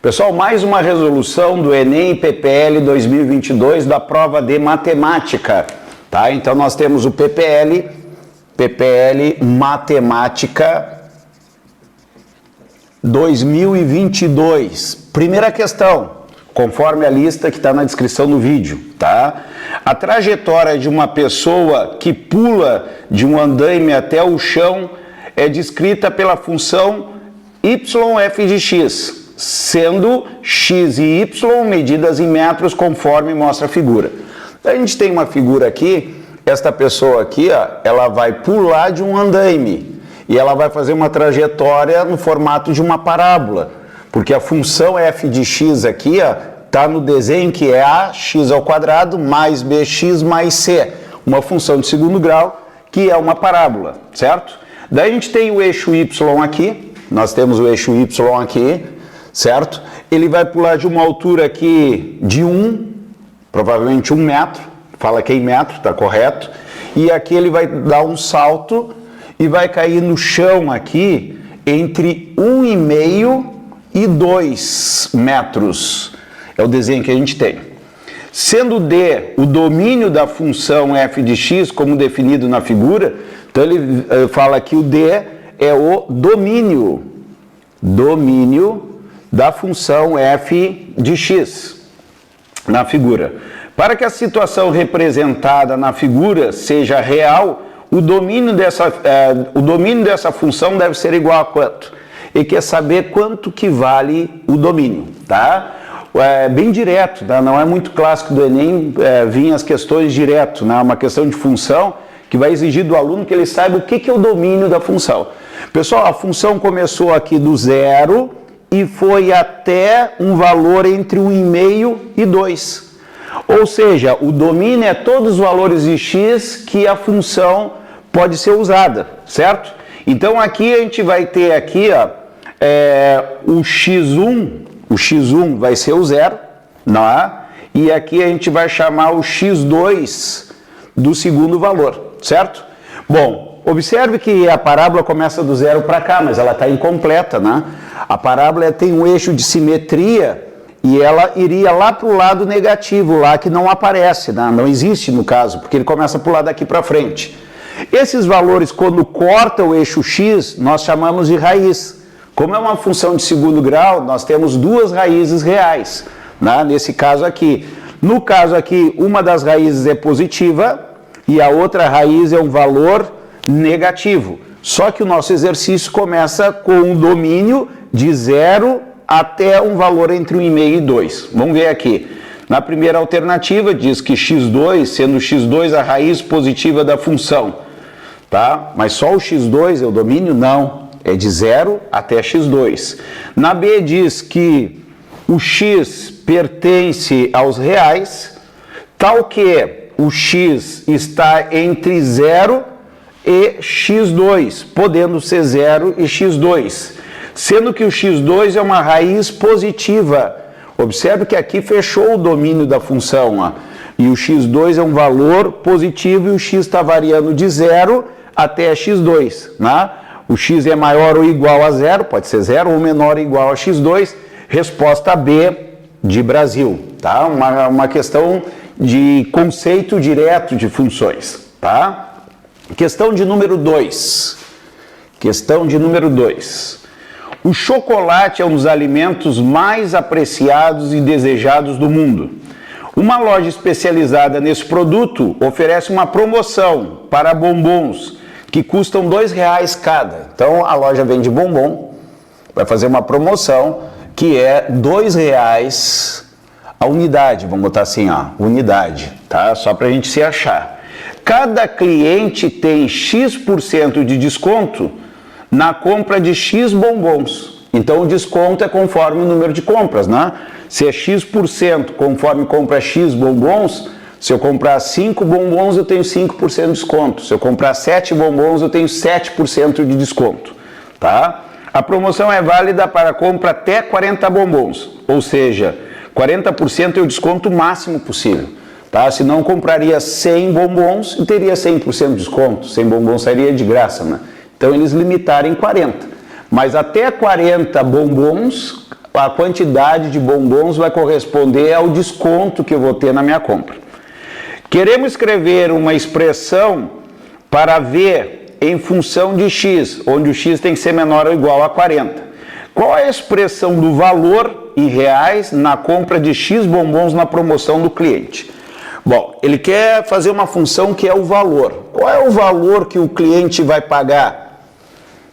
Pessoal, mais uma resolução do Enem PPL 2022 da prova de matemática, tá? Então nós temos o PPL Matemática 2022. Primeira questão, conforme a lista que está na descrição do vídeo, tá? A trajetória de uma pessoa que pula de um andaime até o chão é descrita pela função yf de x, sendo x e y medidas em metros conforme mostra a figura. A gente tem uma figura aqui, esta pessoa aqui, ó, ela vai pular de um andaime e ela vai fazer uma trajetória no formato de uma parábola, porque a função f de x aqui está no desenho que é ax ao quadrado mais bx mais c, uma função de segundo grau que é uma parábola, certo? Daí a gente tem o eixo y aqui, nós temos o eixo y aqui, certo? Ele vai pular de uma altura aqui de provavelmente 1 metro, fala que é em metro, tá correto? E aqui ele vai dar um salto e vai cair no chão aqui entre 1,5 e 2 metros. É o desenho que a gente tem. Sendo D o domínio da função f de x, como definido na figura, então ele fala que o D é o domínio da função f de x na figura. Para que a situação representada na figura seja real, o domínio dessa função deve ser igual a quanto? E quer saber quanto que vale o domínio, tá? É bem direto, tá? Não é muito clássico do Enem vir as questões direto, né? Uma questão de função que vai exigir do aluno que ele saiba o que é o domínio da função. Pessoal, a função começou aqui do 0 e foi até um valor entre 1,5 e 2. Ou seja, o domínio é todos os valores de x que a função pode ser usada, certo? Então aqui a gente vai ter aqui, ó, o x1 vai ser o 0, né? E aqui a gente vai chamar o x2 do segundo valor, certo? Bom, observe que a parábola começa do 0 para cá, mas ela está incompleta, né? A parábola tem um eixo de simetria e ela iria lá para o lado negativo, lá que não aparece, né? Não existe no caso, porque ele começa a pular daqui para frente. Esses valores, quando corta o eixo x, nós chamamos de raiz. Como é uma função de segundo grau, nós temos duas raízes reais, né? Nesse caso aqui. No caso aqui, uma das raízes é positiva e a outra raiz é um valor negativo. Só que o nosso exercício começa com um domínio de 0 até um valor entre 1,5 e 2. Vamos ver aqui. Na primeira alternativa, diz que x2, sendo x2 a raiz positiva da função, tá? Mas só o x2 é o domínio? Não. É de 0 até x2. Na B diz que o x pertence aos reais, tal que o x está entre 0 e x2, podendo ser 0 e x2. Sendo que o x2 é uma raiz positiva. Observe que aqui fechou o domínio da função, ó, e o x2 é um valor positivo e o x está variando de 0 até x2, né? O x é maior ou igual a 0, pode ser 0 ou menor ou igual a x2, resposta B de Brasil, tá? Uma questão de conceito direto de funções, tá? Questão de número 2. Questão de número 2. O chocolate é um dos alimentos mais apreciados e desejados do mundo. Uma loja especializada nesse produto oferece uma promoção para bombons que custam R$2 cada. Então a loja vende bombom, vai fazer uma promoção que é R$2 a unidade, vamos botar assim, ó, unidade, tá? Só para a gente se achar. Cada cliente tem X% de desconto na compra de X bombons. Então o desconto é conforme o número de compras, né? Se é X% conforme compra X bombons, se eu comprar 5 bombons eu tenho 5% de desconto. Se eu comprar 7 bombons eu tenho 7% de desconto, tá? A promoção é válida para compra até 40 bombons, ou seja, 40% é o desconto máximo possível, tá? Se não compraria 100 bombons e teria 100% de desconto, 100 bombons sairia de graça, né? Então eles limitaram em 40, mas até 40 bombons a quantidade de bombons vai corresponder ao desconto que eu vou ter na minha compra. Queremos escrever uma expressão para V em função de X, onde o X tem que ser menor ou igual a 40. Qual é a expressão do valor em reais na compra de X bombons na promoção do cliente? Bom, ele quer fazer uma função que é o valor. Qual é o valor que o cliente vai pagar?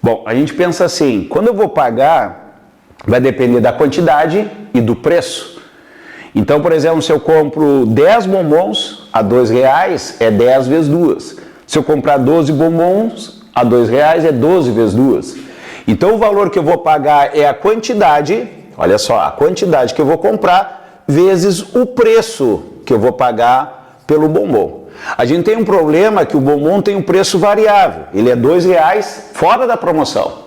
Bom, a gente pensa assim, quando eu vou pagar, vai depender da quantidade e do preço. Então, por exemplo, se eu compro 10 bombons a R$2, é 10 vezes 2. Se eu comprar 12 bombons a R$2, é 12 vezes 2. Então, o valor que eu vou pagar é a quantidade, olha só, a quantidade que eu vou comprar, vezes o preço que eu vou pagar pelo bombom. A gente tem um problema que o bombom tem um preço variável. Ele é R$2 fora da promoção.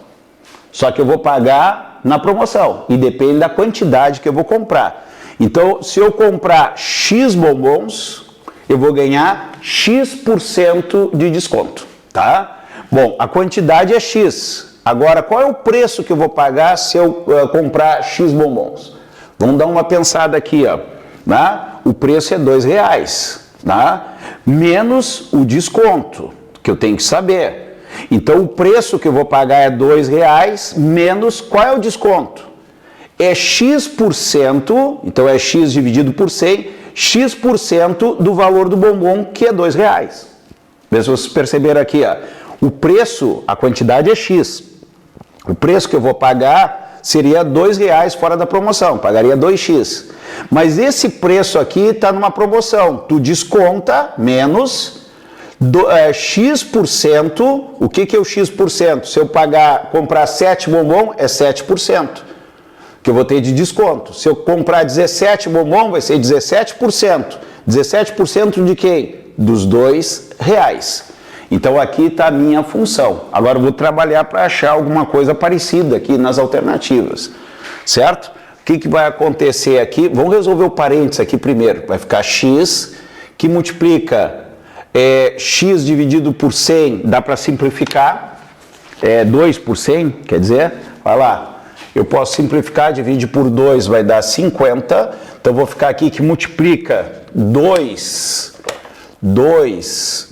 Só que eu vou pagar na promoção e depende da quantidade que eu vou comprar. Então, se eu comprar X bombons, eu vou ganhar X% de desconto, tá? Bom, a quantidade é X. Agora, qual é o preço que eu vou pagar se eu comprar X bombons? Vamos dar uma pensada aqui, ó. Tá? O preço é R$2, tá? Menos o desconto, que eu tenho que saber. Então, o preço que eu vou pagar é R$2, menos qual é o desconto? É X%, então é X dividido por 100, X% do valor do bombom, que é R$2. Vê se vocês perceberam aqui, ó. O preço, a quantidade é X. O preço que eu vou pagar seria R$2 fora da promoção, pagaria 2x. Mas esse preço aqui está numa promoção. Tu desconta menos X%. O que é o X%? Se eu comprar 7 bombom, é 7%. Que eu vou ter de desconto. Se eu comprar 17 bombom, vai ser 17%. 17% de quem? Dos R$2. Então aqui está a minha função. Agora eu vou trabalhar para achar alguma coisa parecida aqui nas alternativas. Certo? O que vai acontecer aqui? Vamos resolver o parênteses aqui primeiro. Vai ficar x, que multiplica x dividido por 100, dá para simplificar. 2 por 100, quer dizer, vai lá. Eu posso simplificar, divide por 2, vai dar 50. Então, vou ficar aqui que multiplica 2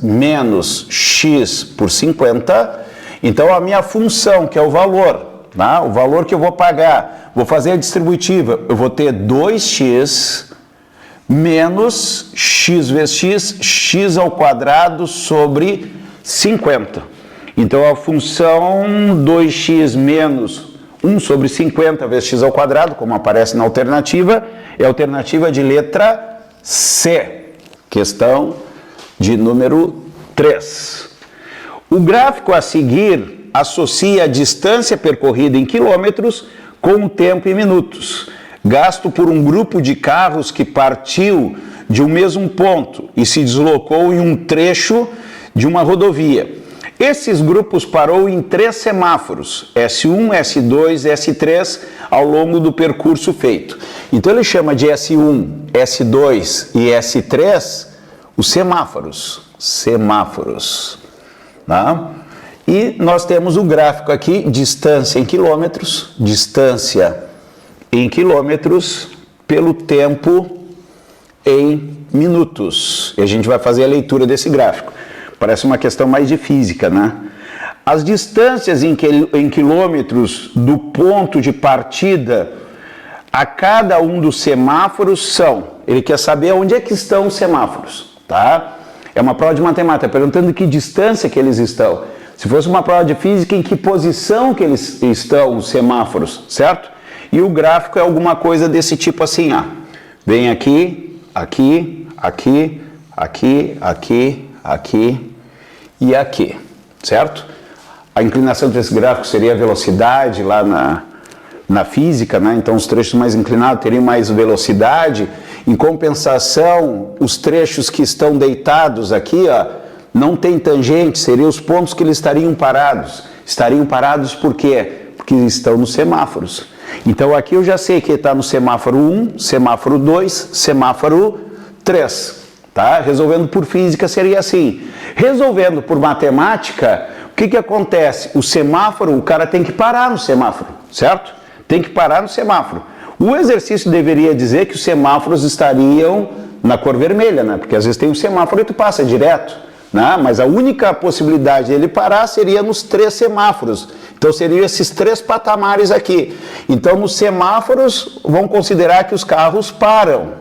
menos x por 50. Então, a minha função, que é o valor, tá? O valor que eu vou pagar, vou fazer a distributiva. Eu vou ter 2x menos x vezes x ao quadrado sobre 50. Então, a função 2x menos 1 sobre 50 vezes x ao quadrado, como aparece na alternativa, é a alternativa de letra C, questão de número 3. O gráfico a seguir associa a distância percorrida em quilômetros com o tempo em minutos, gasto por um grupo de carros que partiu de um mesmo ponto e se deslocou em um trecho de uma rodovia. Esses grupos parou em 3 semáforos, S1, S2, S3, ao longo do percurso feito. Então ele chama de S1, S2 e S3 os semáforos. Tá? E nós temos o gráfico aqui, distância em quilômetros pelo tempo em minutos. E a gente vai fazer a leitura desse gráfico. Parece uma questão mais de física, né? As distâncias em quilômetros do ponto de partida a cada um dos semáforos são... Ele quer saber onde é que estão os semáforos, tá? É uma prova de matemática, perguntando que distância que eles estão. Se fosse uma prova de física, em que posição que eles estão, os semáforos, certo? E o gráfico é alguma coisa desse tipo assim, ó. Vem aqui, aqui, aqui, aqui, aqui, aqui e aqui, certo? A inclinação desse gráfico seria a velocidade lá na física, né? Então os trechos mais inclinados teriam mais velocidade. Em compensação, os trechos que estão deitados aqui, ó, não tem tangente, seriam os pontos que eles estariam parados. Estariam parados por quê? Porque estão nos semáforos. Então aqui eu já sei que está no semáforo 1, semáforo 2, semáforo 3. Tá? Resolvendo por física seria assim. Resolvendo por matemática, o que acontece? O semáforo, o cara tem que parar no semáforo, certo? tem que parar no semáforo. O exercício deveria dizer que os semáforos estariam na cor vermelha, né? Porque às vezes tem um semáforo e tu passa direto, né? Mas a única possibilidade dele parar seria nos 3 semáforos. Então seriam esses 3 patamares aqui. Então nos semáforos vão considerar que os carros param.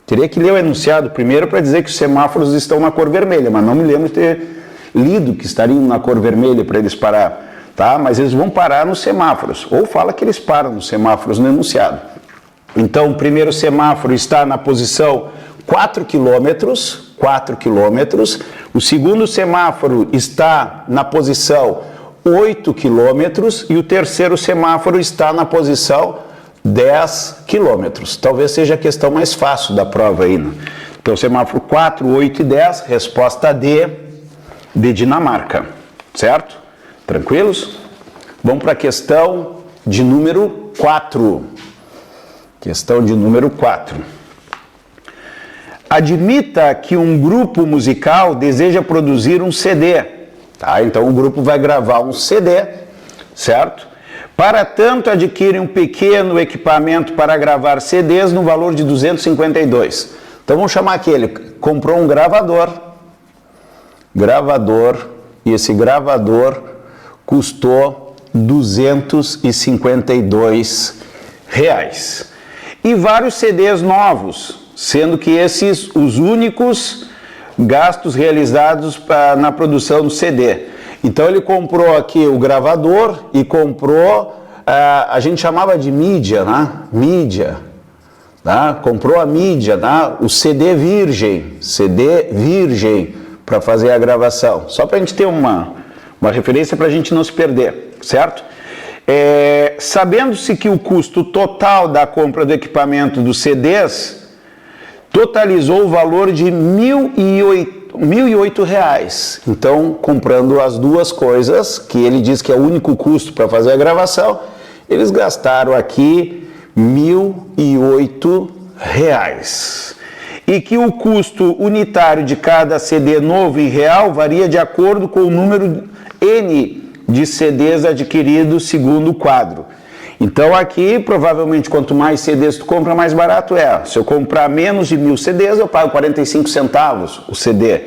Teria que ler o enunciado primeiro para dizer que os semáforos estão na cor vermelha, mas não me lembro de ter lido que estariam na cor vermelha para eles parar. Tá? Mas eles vão parar nos semáforos, ou fala que eles param nos semáforos no enunciado. Então, o primeiro semáforo está na posição 4 quilômetros, o segundo semáforo está na posição 8 quilômetros e o terceiro semáforo está na posição 10 quilômetros. Talvez seja a questão mais fácil da prova aí, né? Então, semáforo 4, 8 e 10, resposta D de Dinamarca, certo? Tranquilos? Vamos para a questão de número 4. Questão de número 4. Admita que um grupo musical deseja produzir um CD. Tá? Então o grupo vai gravar um CD, certo? Para tanto, adquire um pequeno equipamento para gravar CDs no valor de 252. Então vamos chamar aqui, ele comprou um gravador, e esse gravador custou R$252. E vários CDs novos, sendo que esses os únicos gastos realizados na produção do CD. Então ele comprou aqui o gravador e comprou, a gente chamava de mídia, né? Mídia. Tá? Comprou a mídia, tá? O CD virgem para fazer a gravação. Só para a gente ter uma referência para a gente não se perder, certo? Sabendo-se que o custo total da compra do equipamento dos CDs totalizou o valor de R$1.008. Então, comprando as duas coisas, que ele diz que é o único custo para fazer a gravação, eles gastaram aqui R$1.008. E que o custo unitário de cada CD novo em real varia de acordo com o número N de CDs adquiridos segundo o quadro. Então aqui, provavelmente, quanto mais CDs tu compra, mais barato é. Se eu comprar menos de 1.000 CDs, eu pago 45 centavos o CD.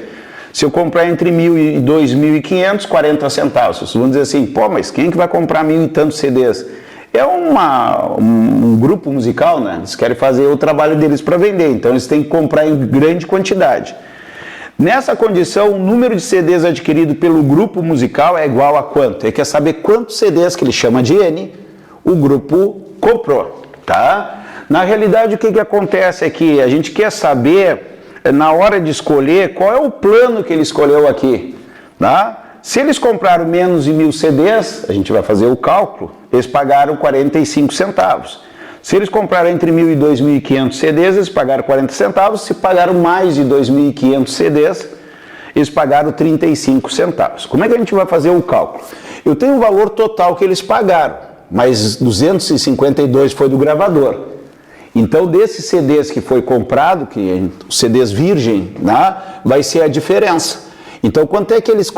Se eu comprar entre 1.000 e 2.500, 40 centavos. Vocês vão dizer assim, pô, mas quem é que vai comprar 1.000 e tantos CDs? É um grupo musical, né? Eles querem fazer o trabalho deles para vender, então eles têm que comprar em grande quantidade. Nessa condição, o número de CDs adquirido pelo grupo musical é igual a quanto? Ele quer saber quantos CDs, que ele chama de N, o grupo comprou, tá? Na realidade, o que acontece aqui? A gente quer saber, na hora de escolher, qual é o plano que ele escolheu aqui, tá? Se eles compraram menos de 1.000 CDs, a gente vai fazer o cálculo, eles pagaram 45 centavos. Se eles compraram entre 1.000 e 2.500 CDs, eles pagaram 40 centavos. Se pagaram mais de 2.500 CDs, eles pagaram 35 centavos. Como é que a gente vai fazer o cálculo? Eu tenho o valor total que eles pagaram, mas 252 foi do gravador. Então, desses CDs que foi comprado, que os CDs virgem, né, vai ser a diferença. Então, quanto é que eles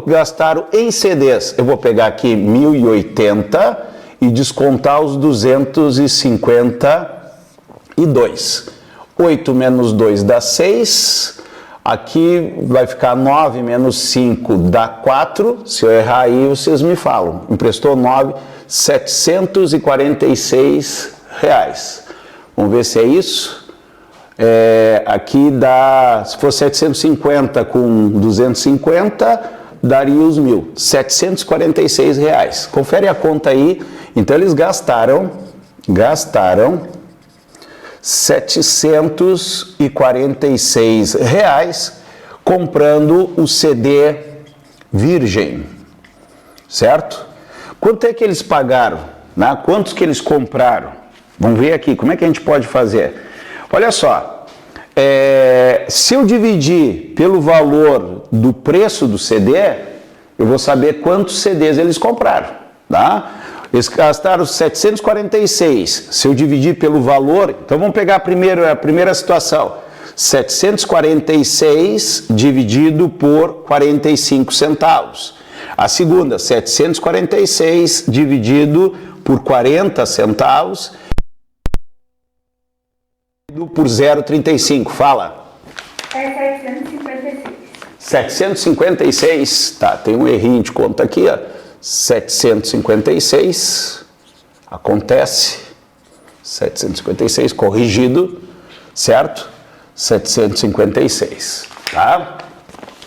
gastaram em CDs? Eu vou pegar aqui 1.080 e descontar os 252. 8 menos 2 dá 6. Aqui vai ficar 9 menos 5 dá 4. Se eu errar aí, vocês me falam. Emprestou 9, R$746. Vamos ver se é isso. Aqui dá, se for 750 com 250, daria os 1.000, R$746. Confere a conta aí. Então eles gastaram R$746 comprando o CD virgem, certo? Quanto é que eles pagaram? Né? Quantos que eles compraram? Vamos ver aqui, como é que a gente pode fazer? Olha só, se eu dividir pelo valor do preço do CD, eu vou saber quantos CDs eles compraram, tá? Eles gastaram 746, se eu dividir pelo valor, então vamos pegar a primeira situação, 746 dividido por 45 centavos. A segunda, 746 dividido por 40 centavos por 0,35. Fala. É 756. 756, tá, tem um errinho de conta aqui, ó. 756, acontece, 756, corrigido, certo? 756, tá?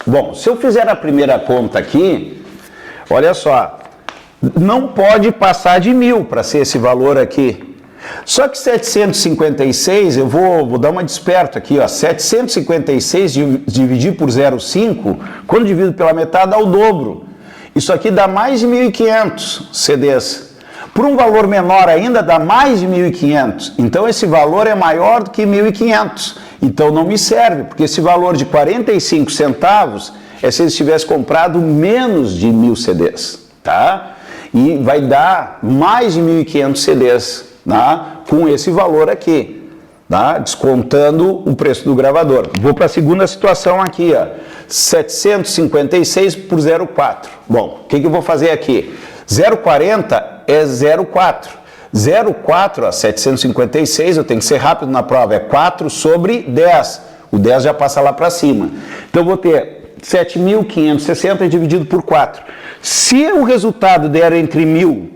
Bom, se eu fizer a primeira conta aqui, olha só, não pode passar de 1.000 para ser esse valor aqui. Só que 756, eu vou dar uma desperto aqui, ó, 756 dividir por 0,5, quando divido pela metade dá o dobro. Isso aqui dá mais de 1.500 CDs. Por um valor menor ainda dá mais de 1.500. Então esse valor é maior do que 1.500. Então não me serve, porque esse valor de 45 centavos é se eles tivessem comprado menos de 1.000 CDs, tá? E vai dar mais de 1.500 CDs, tá? Com esse valor aqui, tá? Descontando o preço do gravador. Vou para a segunda situação aqui, ó. 756 por 0,4. Bom, o que eu vou fazer aqui? 0,40 é 0,4. 0,4 a 756, eu tenho que ser rápido na prova, é 4 sobre 10. O 10 já passa lá para cima. Então eu vou ter 7.560 dividido por 4. Se o resultado der entre 1.000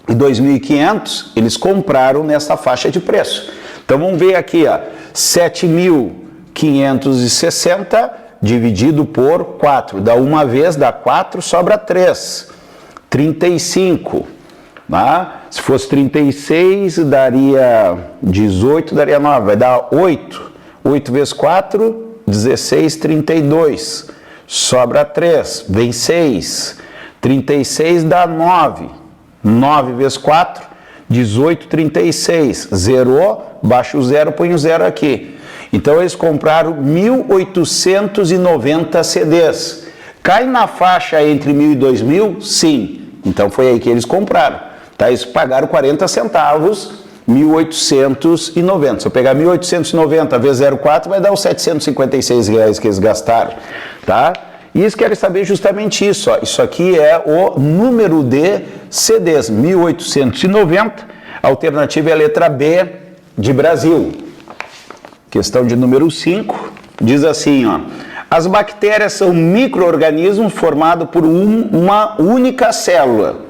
e 2.500, eles compraram nessa faixa de preço. Então vamos ver aqui, ó, 7.560 dividido por 4. Dá uma vez, dá 4, sobra 3. 35. Tá? Se fosse 36, daria 18, daria 9. Vai dar 8. 8 vezes 4, 16, 32. Sobra 3. Vem 6. 36 dá 9. 9 vezes 4, 18, 36. Zerou, baixa o zero, põe o zero aqui. Então eles compraram 1.890 CDs. Cai na faixa entre 1.000 e 2.000? Sim. Então foi aí que eles compraram. Tá? Eles pagaram 40 centavos, 1.890. Se eu pegar 1.890 vezes 0,4, vai dar os R$756 que eles gastaram. Tá? E eles querem saber justamente isso. Ó. Isso aqui é o número de CDs, 1.890. A alternativa é a letra B de Brasil. Questão de número 5. Diz assim, ó. As bactérias são micro-organismos formados por uma única célula.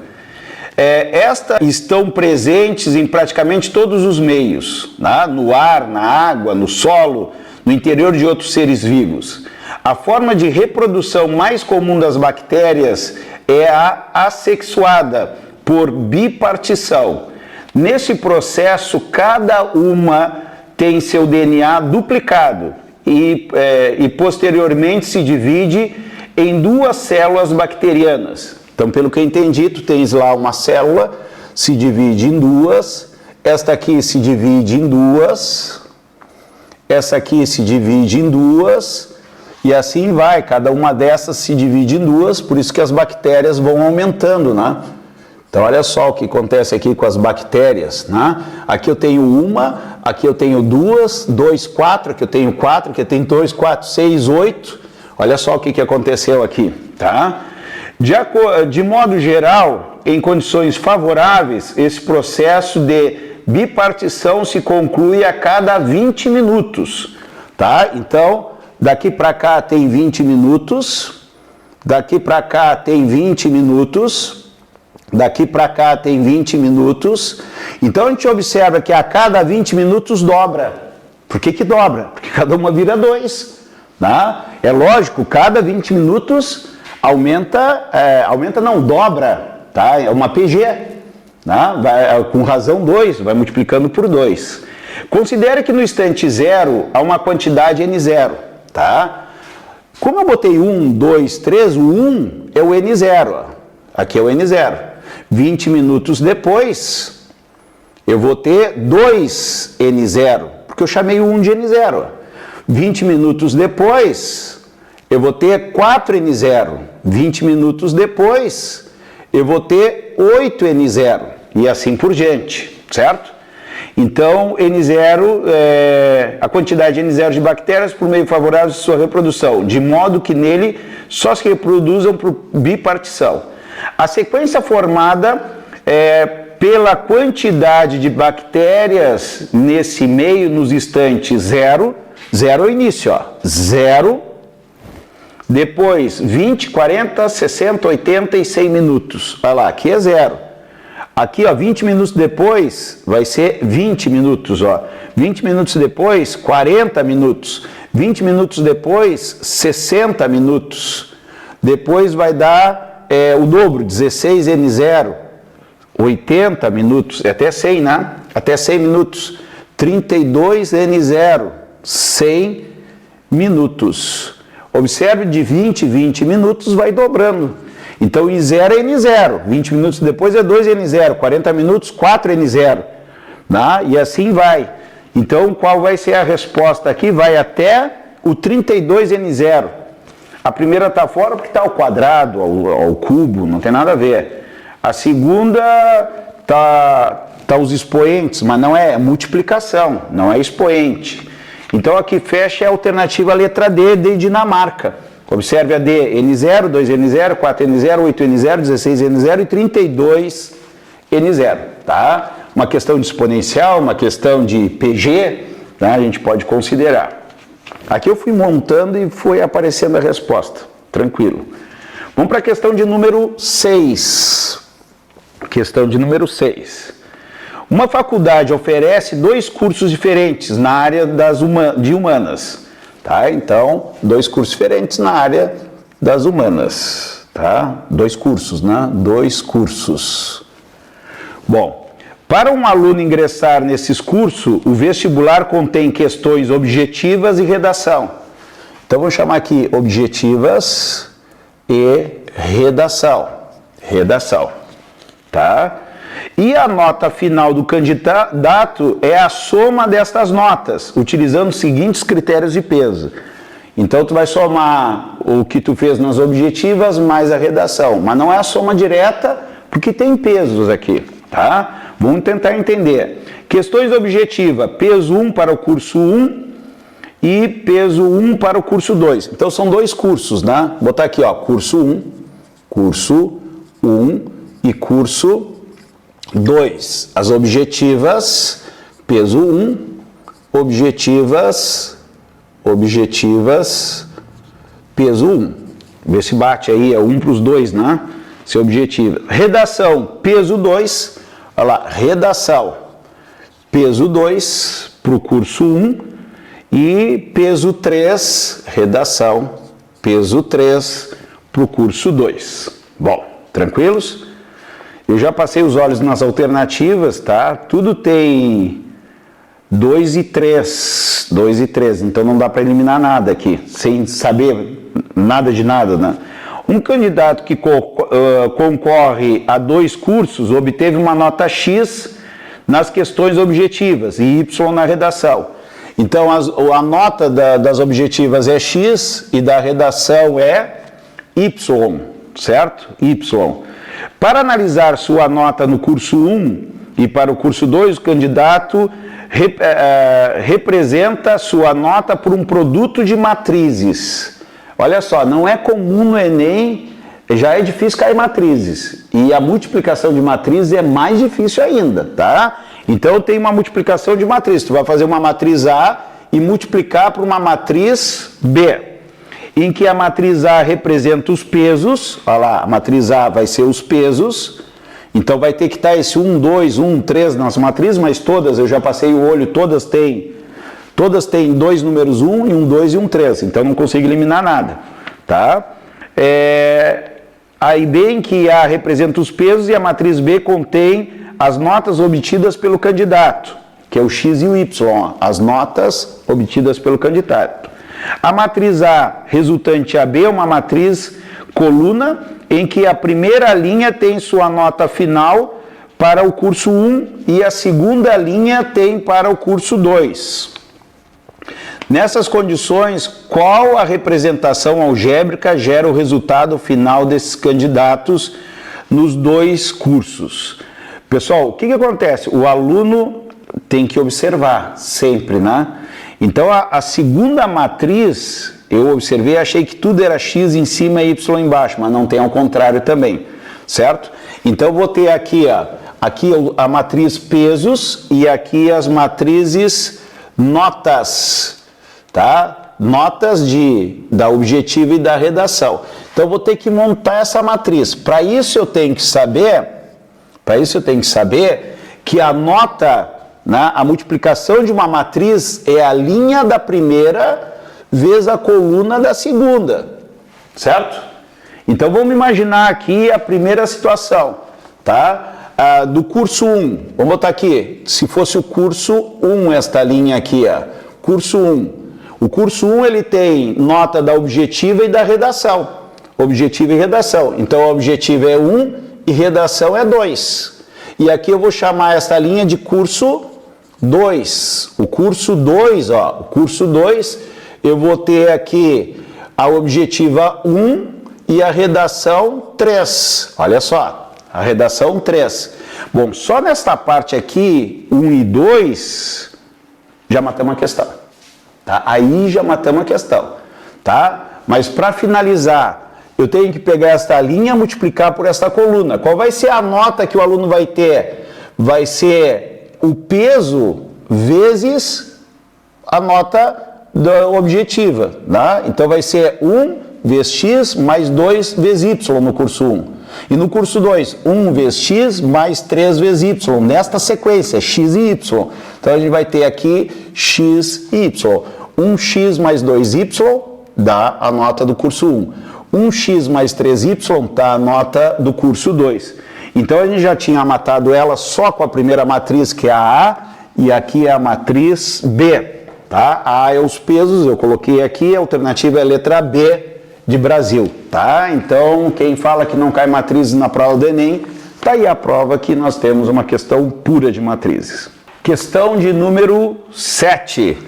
Estas estão presentes em praticamente todos os meios, né? No ar, na água, no solo, no interior de outros seres vivos. A forma de reprodução mais comum das bactérias é a assexuada, por bipartição. Nesse processo, cada uma tem seu DNA duplicado e posteriormente se divide em duas células bacterianas. Então, pelo que eu entendi, tu tens lá uma célula, se divide em duas, esta aqui se divide em duas, essa aqui se divide em duas, e assim vai, cada uma dessas se divide em duas, por isso que as bactérias vão aumentando, né? Então, olha só o que acontece aqui com as bactérias, né? Aqui eu tenho uma, aqui eu tenho duas, 2, 4, aqui eu tenho 4, aqui eu tenho 2, 4, 6, 8. Olha só o que aconteceu aqui, tá? De modo geral, em condições favoráveis, esse processo de bipartição se conclui a cada 20 minutos, tá? Então, daqui para cá tem 20 minutos, daqui para cá tem 20 minutos, daqui para cá tem 20 minutos. Então a gente observa que a cada 20 minutos dobra. Por que dobra? Porque cada uma vira 2. Tá? É lógico, cada 20 minutos dobra. Tá? É uma PG. Tá? Com razão 2, vai multiplicando por 2. Considere que no instante zero há uma quantidade N0. Tá? Como eu botei 1, 2, 3, o 1 é o N0. Ó. Aqui é o N0. 20 minutos depois, eu vou ter 2 N0, porque eu chamei o 1 de N0. 20 minutos depois, eu vou ter 4 N0. 20 minutos depois, eu vou ter 8 N0. E assim por diante, certo? Então, N0 é a quantidade de N0 de bactérias por meio favorável de sua reprodução, de modo que nele só se reproduzam por bipartição. A sequência formada pela quantidade de bactérias nesse meio nos instantes 0, 0 é o início, ó, 0, depois 20, 40, 60, 80 e 100 minutos. Olha lá, aqui é 0. Aqui, ó, 20 minutos depois vai ser 20 minutos, ó. 20 minutos depois, 40 minutos. 20 minutos depois, 60 minutos. Depois vai dar o dobro, 16N0, 80 minutos, até 100, né? Até 100 minutos. 32N0, 100 minutos. Observe, de 20 em 20 minutos vai dobrando. Então, em 0 é N0, 20 minutos depois é 2N0, 40 minutos, 4N0, né? E assim vai. Então, qual vai ser a resposta aqui? Vai até o 32N0. A primeira está fora porque está ao quadrado, ao cubo, não tem nada a ver. A segunda está os expoentes, mas não é multiplicação, não é expoente. Então, aqui fecha a alternativa letra D, de Dinamarca. Observe a D, N0, 2N0, 4N0, 8N0, 16N0 e 32N0, tá? Uma questão de exponencial, uma questão de PG, tá? A gente pode considerar. Aqui eu fui montando e foi aparecendo a resposta, tranquilo. Vamos para a questão de número 6. Questão de número 6. Uma faculdade oferece 2 cursos diferentes na área de humanas. Tá? Então, 2 cursos diferentes na área das humanas, tá? 2 cursos, né? 2 cursos. Bom, para um aluno ingressar nesses cursos, o vestibular contém questões objetivas e redação. Então, vou chamar aqui objetivas e redação. Redação, tá? E a nota final do candidato é a soma destas notas, utilizando os seguintes critérios de peso. Então, tu vai somar o que tu fez nas objetivas mais a redação, mas não é a soma direta, porque tem pesos aqui, tá? Vamos tentar entender. Questões objetivas, peso 1 para o curso 1 e peso 1 para o curso 2. Então, são 2 cursos, né? Vou botar aqui, ó, curso 1 e curso 2. As objetivas, peso 1, objetivas, peso 1. Vê se bate aí, é 1 para os 2, né? Se objetiva. Redação, peso 2. Olha lá, redação, peso 2 para o curso 1 e peso 3, redação, peso 3 para o curso 2. Bom, tranquilos? Eu já passei os olhos nas alternativas, tá? Tudo tem 2 e 3, então não dá para eliminar nada aqui, sem saber nada de nada, né? Um candidato que concorre a 2 cursos obteve uma nota X nas questões objetivas e Y na redação. Então, a nota das objetivas é X e da redação é Y, certo? Y. Para analisar sua nota no curso 1 e para o curso 2, o candidato representa sua nota por um produto de matrizes. Olha só, não é comum no Enem, já é difícil cair matrizes. E a multiplicação de matrizes é mais difícil ainda, tá? Então, tem uma multiplicação de matrizes. Tu vai fazer uma matriz A e multiplicar por uma matriz B, em que a matriz A representa os pesos. Olha lá, a matriz A vai ser os pesos. Então, vai ter que estar esse 1, 2, 1, 3 nas matrizes, mas todas, eu já passei o olho, todas têm 2 números 1 e um 2 e um 3, então não consigo eliminar nada, tá? A B em que A representa os pesos e a matriz B contém as notas obtidas pelo candidato, que é o X e o Y, ó, as notas obtidas pelo candidato. A matriz A resultante AB é uma matriz coluna em que a primeira linha tem sua nota final para o curso 1 e a segunda linha tem para o curso 2. Nessas condições, qual a representação algébrica gera o resultado final desses candidatos nos 2 cursos? Pessoal, o que acontece? O aluno tem que observar sempre, né? Então, a segunda matriz, eu observei e achei que tudo era X em cima e Y embaixo, mas não tem ao contrário também, certo? Então, vou ter aqui, ó, aqui a matriz pesos e aqui as matrizes notas, tá? Notas da objetiva e da redação. Então, eu vou ter que montar essa matriz. Para isso, eu tenho que saber que a nota, né, a multiplicação de uma matriz é a linha da primeira vezes a coluna da segunda, certo? Então, vamos imaginar aqui a primeira situação, tá? Do curso 1, vamos botar aqui, se fosse o curso 1, esta linha aqui, ó, curso 1. O curso 1, ele tem nota da objetiva e da redação, objetiva e redação. Então, a objetiva é 1 e redação é 2. E aqui eu vou chamar esta linha de curso 2. O curso 2, ó, o curso 2, eu vou ter aqui a objetiva 1 e a redação 3. Olha só. A redação 3. Bom, só nesta parte aqui, 1 e 2, já matamos a questão. Tá? Aí já matamos a questão. Tá? Mas para finalizar, eu tenho que pegar esta linha e multiplicar por esta coluna. Qual vai ser a nota que o aluno vai ter? Vai ser o peso vezes a nota da objetiva. Tá? Então vai ser 1 vezes x mais 2 vezes y no curso 1. E no curso 2, 1 vezes x mais 3 vezes y, nesta sequência, x e y. Então, a gente vai ter aqui x e y. 1x mais 2y dá a nota do curso 1. 1x mais 3y dá a nota do curso 2. Então, a gente já tinha matado ela só com a primeira matriz, que é a A, e aqui é a matriz B. Tá? A é os pesos, eu coloquei aqui, a alternativa é a letra B, de Brasil, tá? Então, quem fala que não cai matrizes na prova do Enem, tá aí a prova que nós temos uma questão pura de matrizes. Questão de número 7.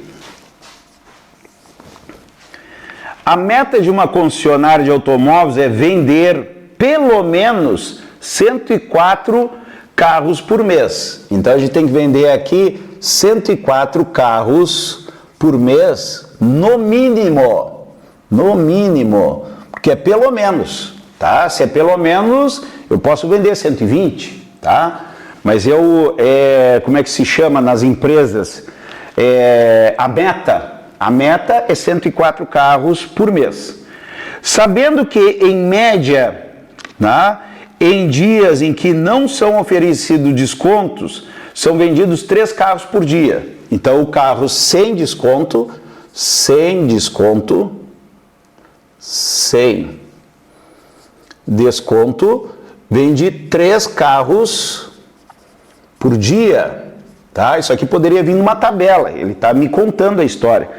A meta de uma concessionária de automóveis é vender pelo menos 104 carros por mês. Então, a gente tem que vender aqui 104 carros por mês, no mínimo. No mínimo, porque é pelo menos, tá? Se é pelo menos, eu posso vender 120, tá? Mas como é que se chama nas empresas? A meta é 104 carros por mês. Sabendo que, em média, tá? Em dias em que não são oferecidos descontos, são vendidos 3 carros por dia. Então, o carro sem desconto, sem desconto, vende 3 carros por dia, tá? Isso aqui poderia vir numa tabela, ele está me contando a história.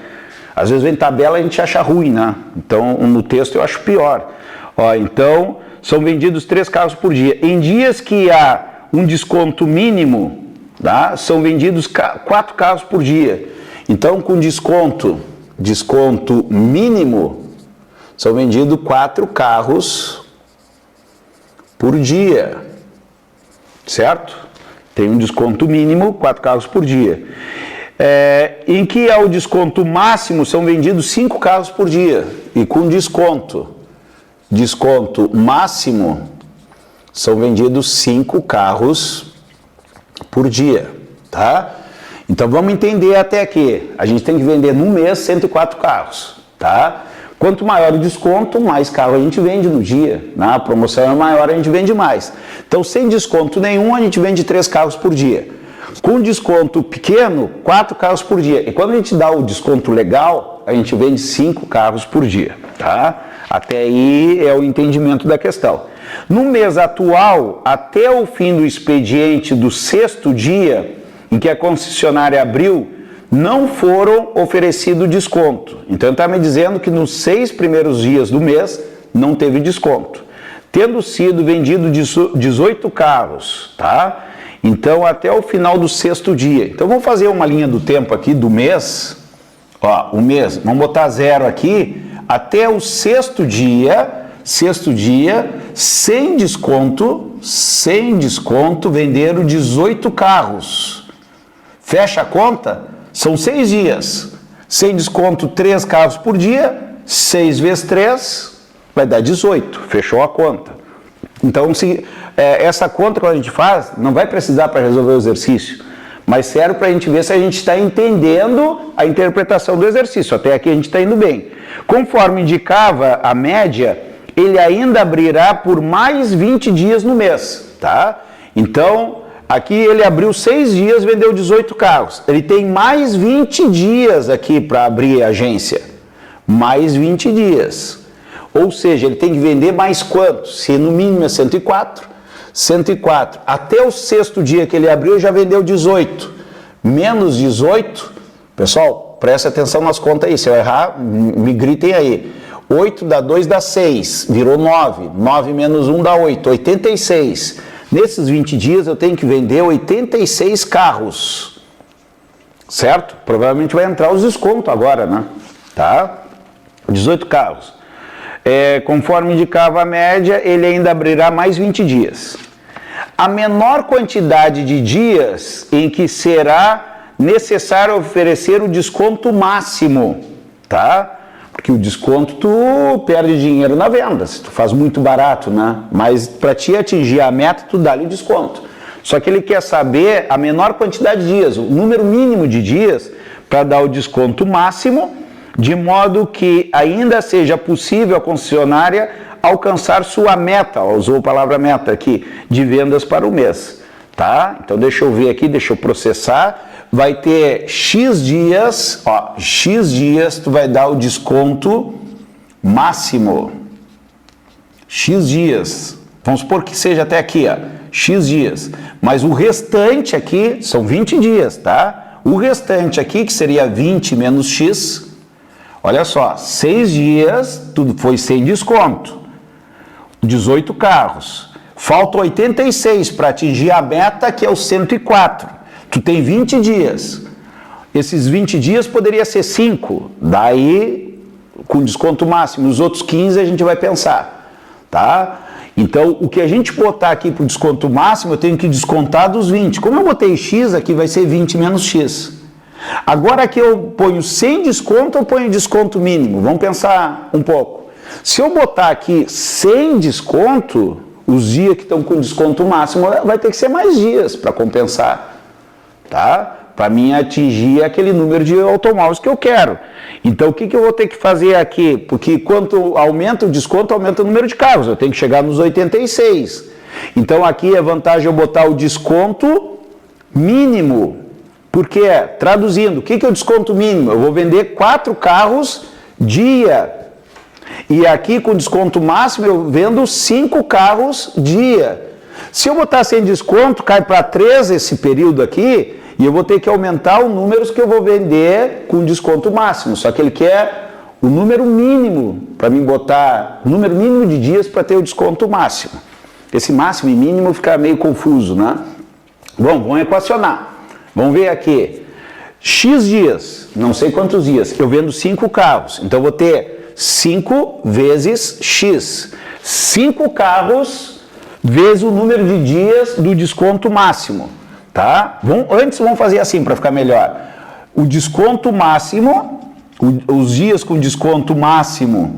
Às vezes vem tabela e a gente acha ruim, né? Então, no texto eu acho pior. Ó, então, são vendidos 3 carros por dia. Em dias que há um desconto mínimo, tá? São vendidos 4 carros por dia. Então, com desconto mínimo, são vendidos 4 carros por dia, certo? Tem um desconto mínimo, 4 carros por dia. Em que há o desconto máximo, são vendidos 5 carros por dia. E com desconto máximo, são vendidos 5 carros por dia, tá? Então, vamos entender até aqui. A gente tem que vender no mês 104 carros, tá? Quanto maior o desconto, mais carro a gente vende no dia. Né? A promoção é maior, a gente vende mais. Então, sem desconto nenhum, a gente vende 3 carros por dia. Com desconto pequeno, 4 carros por dia. E quando a gente dá o desconto legal, a gente vende 5 carros por dia. Tá? Até aí é o entendimento da questão. No mês atual, até o fim do expediente do 6º dia, em que a concessionária abriu, não foram oferecido desconto. Então, está me dizendo que nos 6 primeiros dias do mês não teve desconto. Tendo sido vendido 18 carros, tá? Então, até o final do 6º dia. Então, vamos fazer uma linha do tempo aqui do mês. Ó, o mês, vamos botar 0 aqui. Até o 6º dia, sem desconto, venderam 18 carros. Fecha a conta? São 6 dias. Sem desconto, 3 carros por dia. 6 vezes 3 vai dar 18. Fechou a conta. Então, essa conta que a gente faz, não vai precisar para resolver o exercício, mas serve para a gente ver se a gente está entendendo a interpretação do exercício. Até aqui a gente está indo bem. Conforme indicava a média, ele ainda abrirá por mais 20 dias no mês, tá? Então, aqui ele abriu 6 dias, vendeu 18 carros. Ele tem mais 20 dias aqui para abrir a agência. Mais 20 dias. Ou seja, ele tem que vender mais quantos? Se no mínimo é 104, 104. Até o 6º dia que ele abriu, já vendeu 18. Menos 18, pessoal, presta atenção nas contas aí. Se eu errar, me gritem aí. 8 dá 2 dá 6, virou 9. 9 menos 1 dá 8, 86. Nesses 20 dias eu tenho que vender 86 carros. Certo? Provavelmente vai entrar os descontos agora, né? Tá? 18 carros. Conforme indicava a média, ele ainda abrirá mais 20 dias. A menor quantidade de dias em que será necessário oferecer o desconto máximo, tá? Porque o desconto tu perde dinheiro na venda, se tu faz muito barato, né? Mas para te atingir a meta, tu dá-lhe o desconto. Só que ele quer saber a menor quantidade de dias, o número mínimo de dias para dar o desconto máximo, de modo que ainda seja possível a concessionária alcançar sua meta, usou a palavra meta aqui, de vendas para o mês, tá? Então deixa eu ver aqui, deixa eu processar, vai ter X dias, ó, X dias tu vai dar o desconto máximo, X dias, vamos supor que seja até aqui, ó, X dias, mas o restante aqui são 20 dias, tá? O restante aqui, que seria 20 menos X, olha só, 6 dias, tudo foi sem desconto, 18 carros, faltam 86 para atingir a meta, que é o 104, tu tem 20 dias, esses 20 dias poderia ser 5, daí com desconto máximo, os outros 15 a gente vai pensar, tá? Então, o que a gente botar aqui para o desconto máximo, eu tenho que descontar dos 20, como eu botei X, aqui vai ser 20 menos X. Agora que eu ponho sem desconto, eu ponho desconto mínimo. Vamos pensar um pouco. Se eu botar aqui sem desconto, os dias que estão com desconto máximo, vai ter que ser mais dias para compensar, tá? Para mim atingir aquele número de automóveis que eu quero. Então, o que eu vou ter que fazer aqui? Porque quanto aumenta o desconto, aumenta o número de carros. Eu tenho que chegar nos 86. Então, aqui é vantagem eu botar o desconto mínimo. Porque, traduzindo, o que é o desconto mínimo? Eu vou vender 4 carros dia. E aqui com desconto máximo eu vendo 5 carros dia. Se eu botar sem desconto, cai para 3 esse período aqui, e eu vou ter que aumentar os números que eu vou vender com desconto máximo. Só que ele quer o número mínimo, para mim botar o número mínimo de dias para ter o desconto máximo. Esse máximo e mínimo fica meio confuso, né? Bom, vamos equacionar. Vamos ver aqui, X dias, não sei quantos dias, eu vendo 5 carros, então eu vou ter 5 vezes X, 5 carros vezes o número de dias do desconto máximo, tá? Antes vamos fazer assim para ficar melhor, o desconto máximo, os dias com desconto máximo,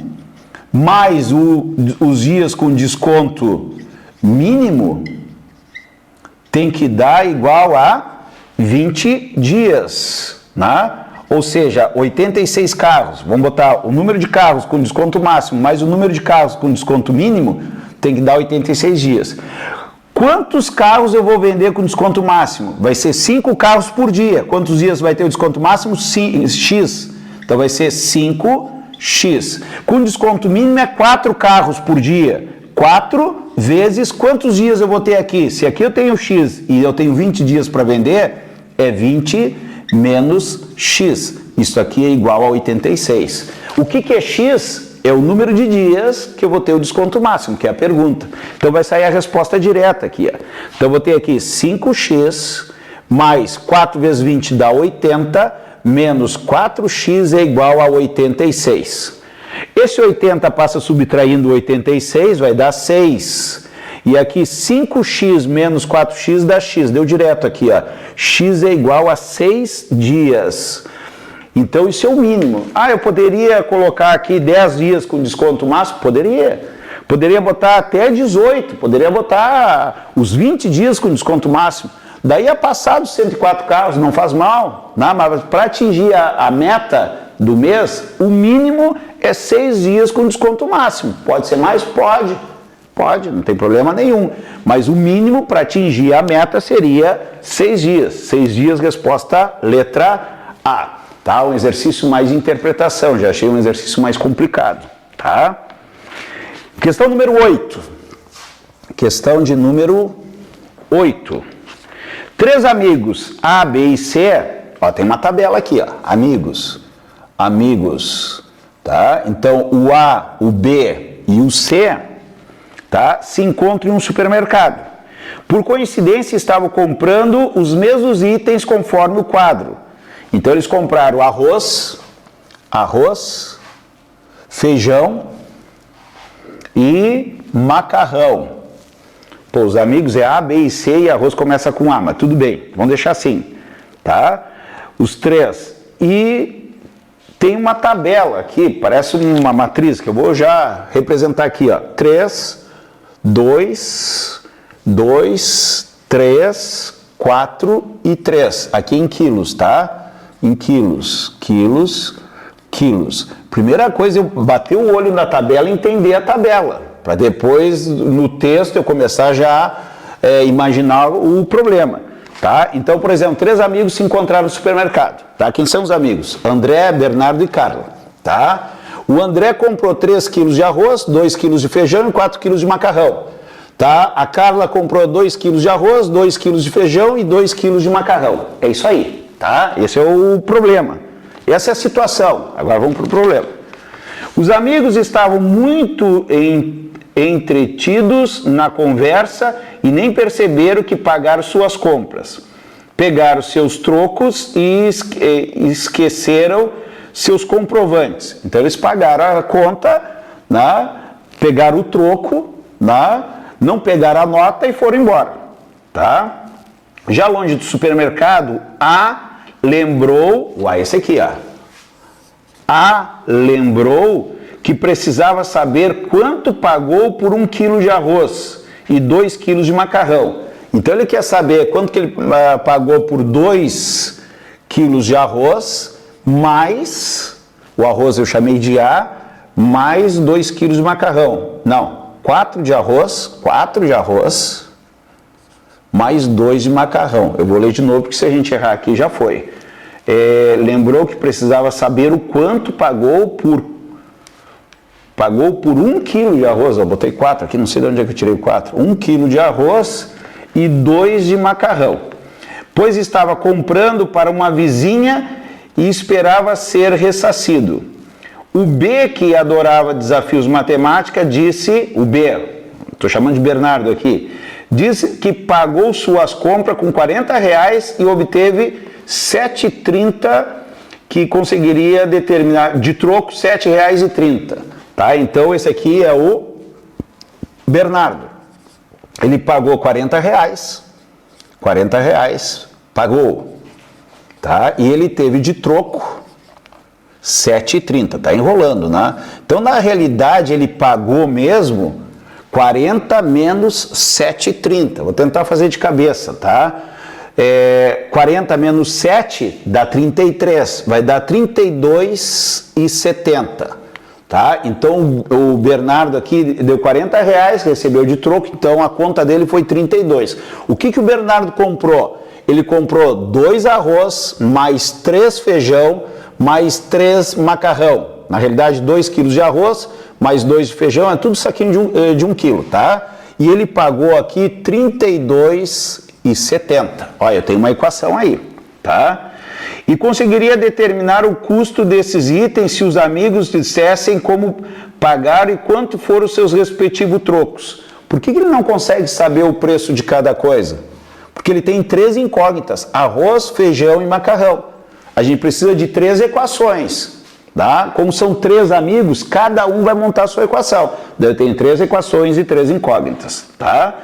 mais os dias com desconto mínimo, tem que dar igual a 20 dias, né? Ou seja, 86 carros, vamos botar o número de carros com desconto máximo mais o número de carros com desconto mínimo, tem que dar 86 dias. Quantos carros eu vou vender com desconto máximo? Vai ser 5 carros por dia. Quantos dias vai ter o desconto máximo? X. Então vai ser 5x. Com desconto mínimo é 4 carros por dia. 4 vezes quantos dias eu vou ter aqui? Se aqui eu tenho X e eu tenho 20 dias para vender, é 20 menos X. Isso aqui é igual a 86. O que é X? É o número de dias que eu vou ter o desconto máximo, que é a pergunta. Então vai sair a resposta direta aqui. Ó. Então eu vou ter aqui 5x mais 4 vezes 20 dá 80, menos 4x é igual a 86. Esse 80 passa subtraindo 86, vai dar 6. E aqui 5x menos 4x dá x, deu direto aqui, ó. X é igual a 6 dias. Então isso é o mínimo. Ah, eu poderia colocar aqui 10 dias com desconto máximo? Poderia. Poderia botar até 18, poderia botar os 20 dias com desconto máximo. Daí ia passar dos 104 carros, não faz mal, né? Mas para atingir a meta do mês, o mínimo é 6 dias com desconto máximo. Pode ser mais? Pode, não tem problema nenhum. Mas o mínimo para atingir a meta seria 6 dias. 6 dias, resposta letra A. Tá? Um exercício mais de interpretação, já achei um exercício mais complicado. Tá? Questão número 8. Questão de número 8. 3 amigos A, B e C, ó, tem uma tabela aqui, ó, amigos, tá? Então o A, o B e o C, tá, se encontram em um supermercado. Por coincidência estavam comprando os mesmos itens conforme o quadro. Então eles compraram arroz, feijão e macarrão. Pô, os amigos é A, B e C e arroz começa com A, mas tudo bem, vamos deixar assim, tá? Os 3. E tem uma tabela aqui, parece uma matriz, que eu vou já representar aqui, ó. 3, 2, 3, 4 e 3. Aqui em quilos, tá? Em quilos. Primeira coisa, eu bater o olho na tabela e entender a tabela. Para depois, no texto, eu começar já a imaginar o problema, tá? Então, por exemplo, 3 amigos se encontraram no supermercado, tá? Quem são os amigos? André, Bernardo e Carla, tá? O André comprou 3 quilos de arroz, 2 quilos de feijão e 4 quilos de macarrão, tá? A Carla comprou 2 quilos de arroz, 2 quilos de feijão e 2 quilos de macarrão. É isso aí, tá? Esse é o problema. Essa é a situação. Agora vamos para o problema. Os amigos estavam muito entretidos na conversa e nem perceberam que pagaram suas compras. Pegaram seus trocos e esqueceram seus comprovantes. Então eles pagaram a conta, né? Pegaram o troco, né? Não pegaram a nota e foram embora. Tá? Já longe do supermercado, A lembrou, esse aqui, ó. A lembrou que precisava saber quanto pagou por 1 quilo de arroz e 2 quilos de macarrão. Então ele quer saber quanto que ele pagou por 2 quilos de arroz, mais, o arroz eu chamei de A, mais 2 quilos de macarrão. Não, 4 de arroz, mais 2 de macarrão. Eu vou ler de novo, porque se a gente errar aqui já foi. Lembrou que precisava saber o quanto pagou por 1 quilo de arroz. Eu botei 4 aqui, não sei de onde é que eu tirei o 4. 1 quilo de arroz e 2 de macarrão. Pois estava comprando para uma vizinha e esperava ser ressarcido. O B, que adorava desafios matemática, disse, o B, estou chamando de Bernardo aqui, disse que pagou suas compras com R$40 e obteve 7,30, que conseguiria determinar, de troco, R$7,30. Tá? Então esse aqui é o Bernardo. Ele pagou R$40, pagou, tá? E ele teve de troco 7,30, tá enrolando, né? Então na realidade ele pagou mesmo 40 menos 7,30. Vou tentar fazer de cabeça, tá? 40 menos 7 dá 33, vai dar 32,70. Tá? Então o Bernardo aqui deu R$40, recebeu de troco, então a conta dele foi 32. O que o Bernardo comprou? Ele comprou 2 arroz, mais 3 feijão, mais 3 macarrão. Na realidade, 2 quilos de arroz, mais 2 de feijão, é tudo saquinho de 1 quilo, tá? E ele pagou aqui R$32,70. Olha, eu tenho uma equação aí, tá? E conseguiria determinar o custo desses itens se os amigos dissessem como pagaram e quanto foram os seus respectivos trocos. Por que ele não consegue saber o preço de cada coisa? Porque ele tem 3 incógnitas, arroz, feijão e macarrão. A gente precisa de 3 equações, tá? Como são 3 amigos, cada um vai montar a sua equação. Daí eu tenho 3 equações e 3 incógnitas, tá?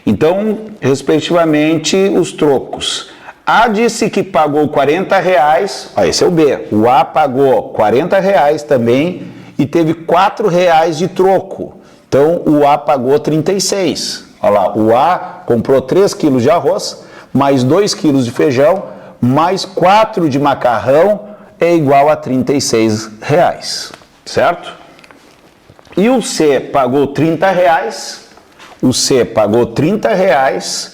Então, respectivamente, os trocos. A disse que pagou R$40, ó, esse é o B. O A pagou R$40 também e teve R$4 de troco. Então, o A pagou 36. Olha lá, o A comprou 3 quilos de arroz, mais 2 quilos de feijão, mais 4 de macarrão, é igual a R$36, certo? E o C pagou R$30, o C pagou R$30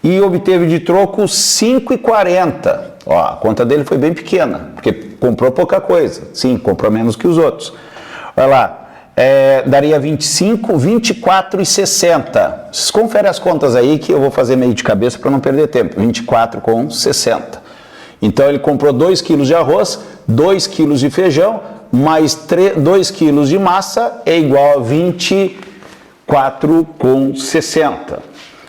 e obteve de troco 5,40. Ó, a conta dele foi bem pequena, porque comprou pouca coisa. Sim, comprou menos que os outros. Olha lá, daria 25, 24,60. Vocês conferem as contas aí que eu vou fazer meio de cabeça para não perder tempo. 24,60. Então ele comprou 2 quilos de arroz, 2 quilos de feijão, mais 2 quilos de massa é igual a 24,60.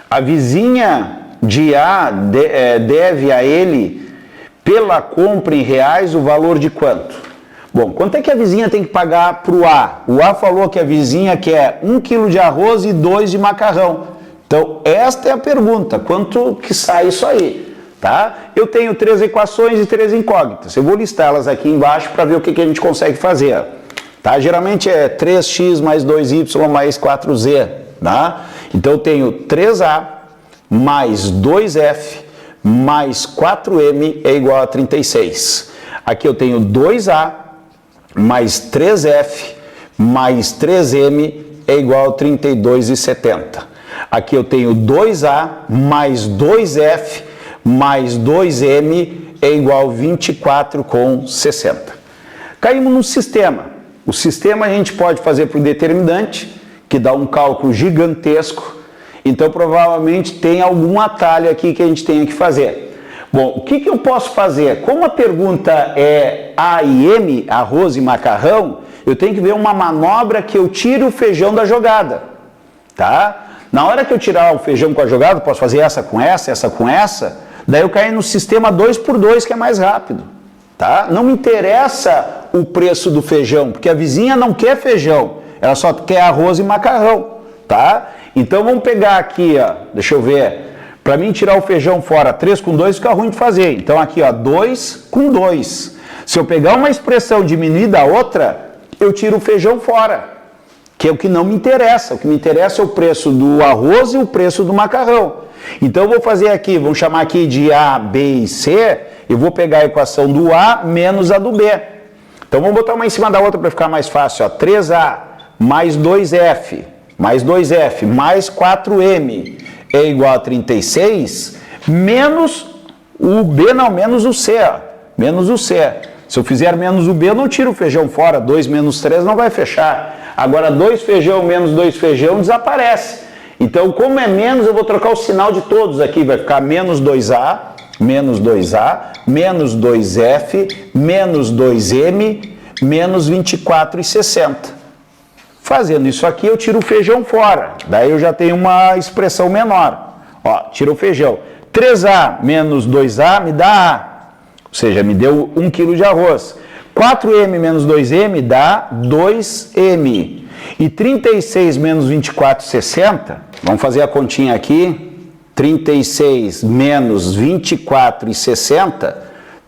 A vizinha de A deve a ele, pela compra em reais, o valor de quanto? Bom, quanto é que a vizinha tem que pagar para o A? O A falou que a vizinha quer 1 quilo de arroz e 2 de macarrão. Então, esta é a pergunta. Quanto que sai isso aí? Tá? Eu tenho 3 equações e 3 incógnitas. Eu vou listá-las aqui embaixo para ver o que a gente consegue fazer. Tá? Geralmente é 3x mais 2y mais 4z. Tá? Então eu tenho 3a mais 2f mais 4m é igual a 36. Aqui eu tenho 2a mais 3f mais 3m é igual a 32,70. Aqui eu tenho 2a mais 2f mais 2m é igual a 24,60. Caímos num sistema. O sistema a gente pode fazer por determinante, que dá um cálculo gigantesco. Então, provavelmente, tem algum atalho aqui que a gente tenha que fazer. Bom, o que eu posso fazer? Como a pergunta é A e M, arroz e macarrão, eu tenho que ver uma manobra que eu tire o feijão da jogada. Tá? Na hora que eu tirar o feijão com a jogada, eu posso fazer essa com essa, daí eu caio no sistema 2x2, que é mais rápido. Tá? Não me interessa o preço do feijão, porque a vizinha não quer feijão, ela só quer arroz e macarrão. Tá? Então vamos pegar aqui, ó, deixa eu ver, para mim tirar o feijão fora, 3 com 2 fica ruim de fazer. Então aqui, ó, 2 com 2. Se eu pegar uma expressão diminuída da outra, eu tiro o feijão fora, que é o que não me interessa. O que me interessa é o preço do arroz e o preço do macarrão. Então eu vou fazer aqui, vamos chamar aqui de A, B e C, eu vou pegar a equação do A menos a do B. Então vamos botar uma em cima da outra para ficar mais fácil, ó. 3A mais 2F mais 2F mais 4M é igual a 36, menos o B, não, menos o C, ó. Menos o C. Se eu fizer menos o B, eu não tiro o feijão fora, 2 menos 3 não vai fechar. Agora 2 feijão menos 2 feijão desaparece. Então, como é menos, eu vou trocar o sinal de todos aqui, vai ficar menos 2A, menos 2A, menos 2F, menos 2M, menos 24,60. Fazendo isso aqui, eu tiro o feijão fora, daí eu já tenho uma expressão menor. Ó, tira o feijão. 3A menos 2A me dá A, ou seja, me deu 1 kg de arroz. 4M menos 2M dá 2M. E 36 menos 24,60, vamos fazer a continha aqui, 36 menos 24,60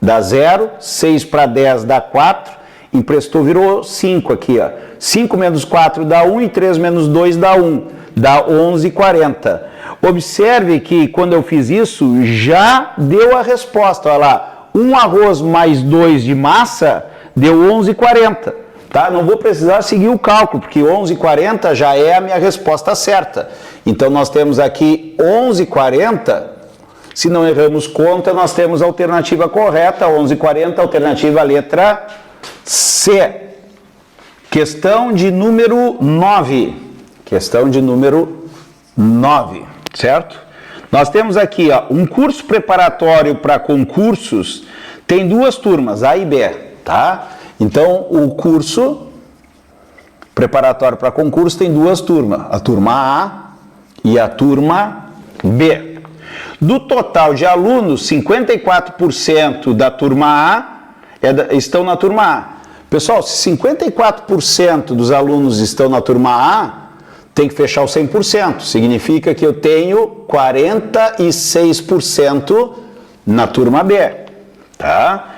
dá 0, 6 para 10 dá 4, emprestou, virou 5 aqui, ó. 5 menos 4 dá 1 e 3 menos 2 dá 1, dá 11,40. Observe que quando eu fiz isso, já deu a resposta, olha lá, 1 arroz mais 2 de massa deu 11,40. Tá? Não vou precisar seguir o cálculo, porque 11,40 já é a minha resposta certa. Então, nós temos aqui 11,40. Se não erramos conta, nós temos a alternativa correta, 11,40, alternativa letra C. Questão de número 9. Questão de número 9, certo? Nós temos aqui, ó, um curso preparatório para concursos, tem 2 turmas, A e B, tá? Então, o curso preparatório para concurso tem 2 turmas, a turma A e a turma B. Do total de alunos, 54% da turma A estão na turma A. Pessoal, se 54% dos alunos estão na turma A, tem que fechar o 100%. Significa que eu tenho 46% na turma B, tá?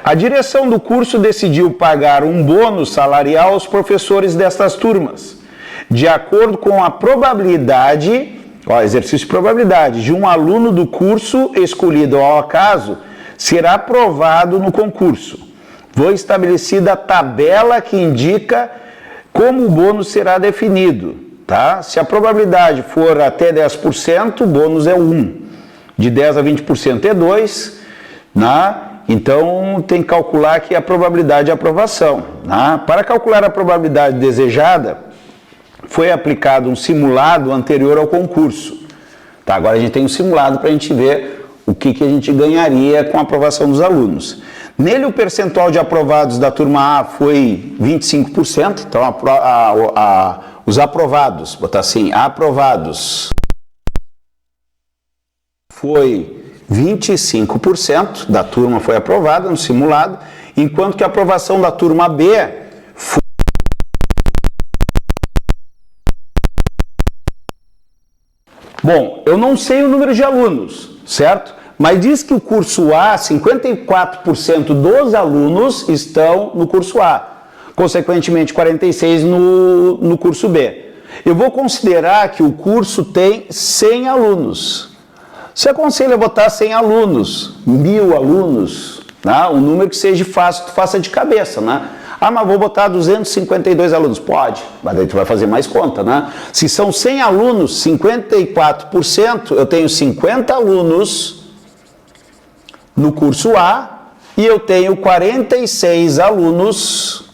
A direção do curso decidiu pagar um bônus salarial aos professores destas turmas. de acordo com a probabilidade, ó, exercício de probabilidade, de um aluno do curso escolhido ao acaso será aprovado no concurso. Foi estabelecida a tabela que indica como o bônus será definido, tá? Se a probabilidade for até 10%, o bônus é 1. De 10 a 20% é 2, né? Então tem que calcular aqui a probabilidade de aprovação, né? Para calcular a probabilidade desejada, foi aplicado um simulado anterior ao concurso. Tá, agora a gente tem um simulado para a gente ver o que a gente ganharia com a aprovação dos alunos. Nele o percentual de aprovados da turma A foi 25%, então os aprovados, botar assim, aprovados foi 25% da turma foi aprovada no simulado, enquanto que a aprovação da turma B foi... Bom, eu não sei o número de alunos, certo? Mas diz que o curso A, 54% dos alunos estão no curso A, consequentemente 46% no curso B. Eu vou considerar que o curso tem 100 alunos. Se aconselha a botar 100 alunos, 1000 alunos, né? Um número que seja fácil, tu faça de cabeça, né? Ah, mas vou botar 252 alunos. Pode, mas daí tu vai fazer mais conta, né? Se são 100 alunos, 54%, eu tenho 50 alunos no curso A e eu tenho 46 alunos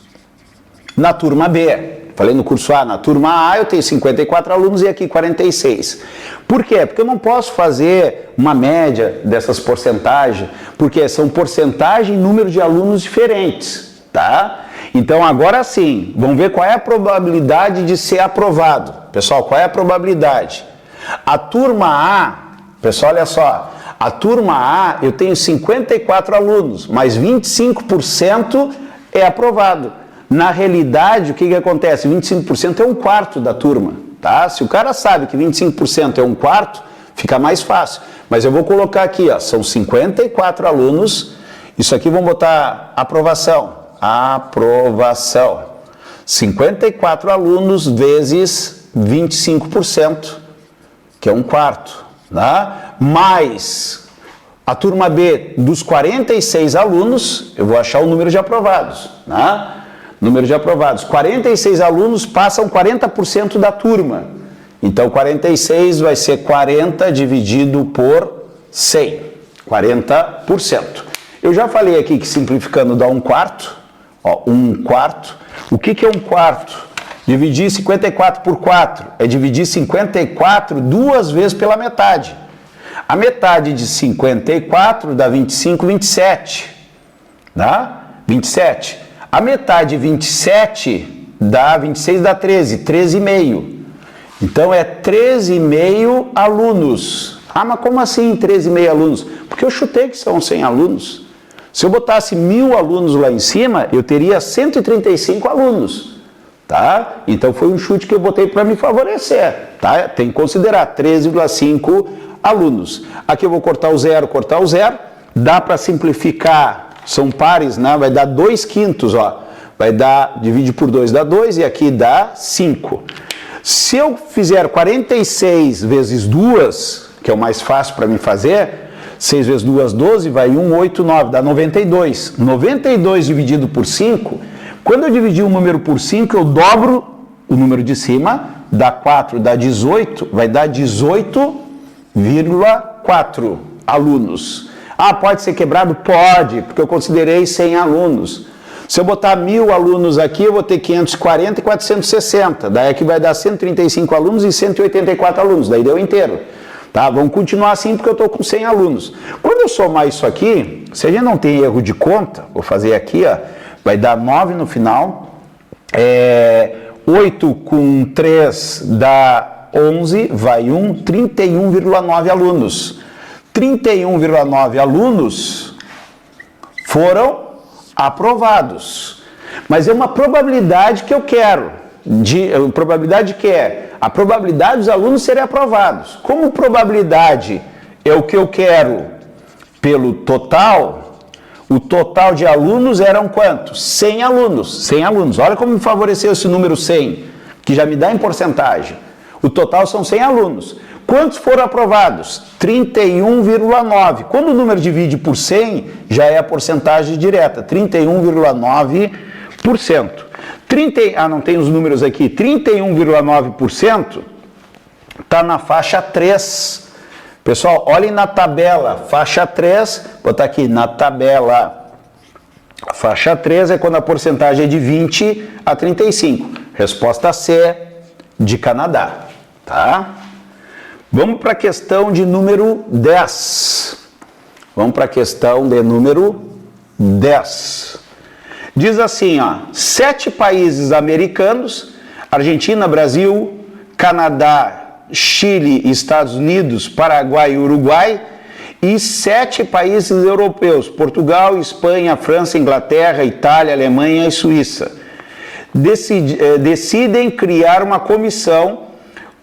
na turma B. Falei no curso A, na turma A eu tenho 54 alunos e aqui 46. Por quê? Porque eu não posso fazer uma média dessas porcentagens, porque são porcentagem e número de alunos diferentes, tá? Então agora sim, vamos ver qual é a probabilidade de ser aprovado. Pessoal, qual é a probabilidade? A turma A, pessoal, olha só, a turma A eu tenho 54 alunos, mas 25% é aprovado. Na realidade, o que acontece? 25% é um quarto da turma, tá? Se o cara sabe que 25% é um quarto, fica mais fácil. Mas eu vou colocar aqui, ó, são 54 alunos, isso aqui vamos botar aprovação. Aprovação. 54 alunos vezes 25%, que é um quarto, tá? Mais a turma B, dos 46 alunos, eu vou achar o número de aprovados, tá? Número de aprovados. 46 alunos passam 40% da turma. Então, 46 vai ser 40 dividido por 100. 40%. Eu já falei aqui que simplificando dá um quarto. Ó, um quarto. O que é um quarto? Dividir 54 por 4. É dividir 54 duas vezes pela metade. A metade de 54 dá 25, 27. Dá? 27. A metade de 27 dá 26, dá 13, 13,5. Então é 13,5 alunos. Ah, mas como assim 13,5 alunos? Porque eu chutei que são 100 alunos. Se eu botasse 1000 alunos lá em cima, eu teria 135 alunos. Tá? Então foi um chute que eu botei para me favorecer. Tá? Tem que considerar 13,5 alunos. Aqui eu vou cortar o zero. Dá para simplificar. São pares, né? Vai dar 2/5, ó. Vai dar, divide por 2 dá 2 e aqui dá 5. Se eu fizer 46 vezes 2, que é o mais fácil para mim fazer, 6 vezes 2, 12, vai 1, 8, 9, dá 92. 92 dividido por 5, quando eu dividir um número por 5, eu dobro o número de cima, dá 4, dá 18, vai dar 18,4 alunos. Ah, pode ser quebrado? Pode, porque eu considerei 100 alunos. Se eu botar 1000 alunos aqui, eu vou ter 540 e 460. Daí aqui vai dar 135 alunos e 184 alunos. Daí deu inteiro. Tá? Vamos continuar assim porque eu estou com 100 alunos. Quando eu somar isso aqui, se a gente não tem erro de conta, vou fazer aqui, ó, vai dar 9 no final. 8 com 3 dá 11, vai 1, 31,9 alunos. 31,9 alunos foram aprovados. Mas é uma probabilidade que eu quero. Probabilidade que é a probabilidade dos alunos serem aprovados. Como probabilidade é o que eu quero pelo total, o total de alunos eram quantos? 100 alunos. 100 alunos. Olha como me favoreceu esse número 100. que já me dá em porcentagem. O total são 100 alunos. Quantos foram aprovados? 31,9. Quando o número divide por 100, já é a porcentagem direta, 31,9%. Não tem os números aqui. 31,9% está na faixa 3. Pessoal, olhem na tabela, faixa 3, vou botar aqui na tabela. A faixa 3 é quando a porcentagem é de 20 a 35. Resposta C, de Canadá, tá? Vamos para a questão de número 10. Vamos para a questão de número 10. Diz assim, ó, 7 países americanos, Argentina, Brasil, Canadá, Chile, Estados Unidos, Paraguai e Uruguai, e 7 países europeus, Portugal, Espanha, França, Inglaterra, Itália, Alemanha e Suíça, decidem criar uma comissão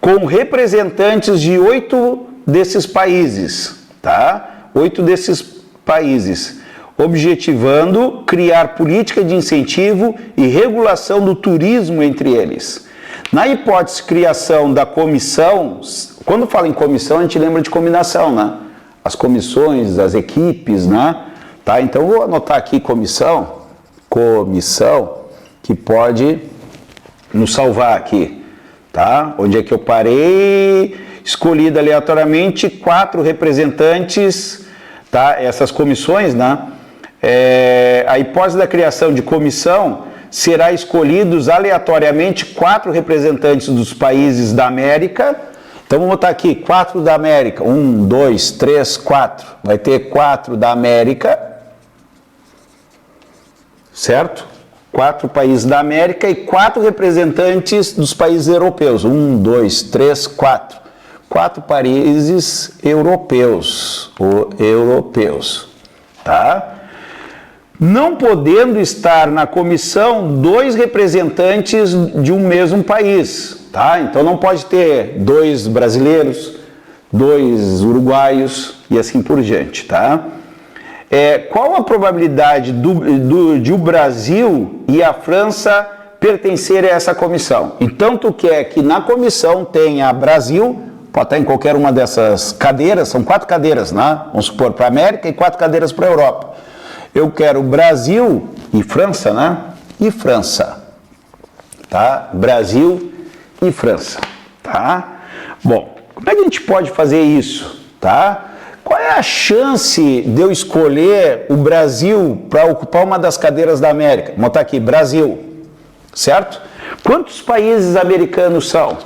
com representantes de 8 desses países, tá? 8 desses países, objetivando criar política de incentivo e regulação do turismo entre eles. Na hipótese de criação da comissão, quando fala em comissão, a gente lembra de combinação, né? As comissões, as equipes, né? Tá? Então, vou anotar aqui comissão, que pode nos salvar aqui, tá? Onde é que eu parei? Escolhido aleatoriamente 4 representantes, tá? Essas comissões, né? A hipótese da criação de comissão será escolhidos aleatoriamente 4 representantes dos países da América. Então vamos botar aqui 4 da América, 1, 2, 3, 4, vai ter 4 da América, certo? 4 países da América e 4 representantes dos países europeus, 1, 2, 3, 4. 4 países europeus, tá? Não podendo estar na comissão 2 representantes de um mesmo país, tá? Então não pode ter 2 brasileiros, 2 uruguaios e assim por diante, tá? Qual a probabilidade de o Brasil e a França pertencerem a essa comissão? Então tu quer que na comissão tenha Brasil, pode estar em qualquer uma dessas cadeiras, são 4 cadeiras, né? Vamos supor para a América e 4 cadeiras para a Europa. Eu quero Brasil e França, né? E França, tá? Brasil e França, tá? Bom, como é que a gente pode fazer isso, tá? Qual é a chance de eu escolher o Brasil para ocupar uma das cadeiras da América? Vou botar aqui, Brasil, certo? Quantos países americanos são?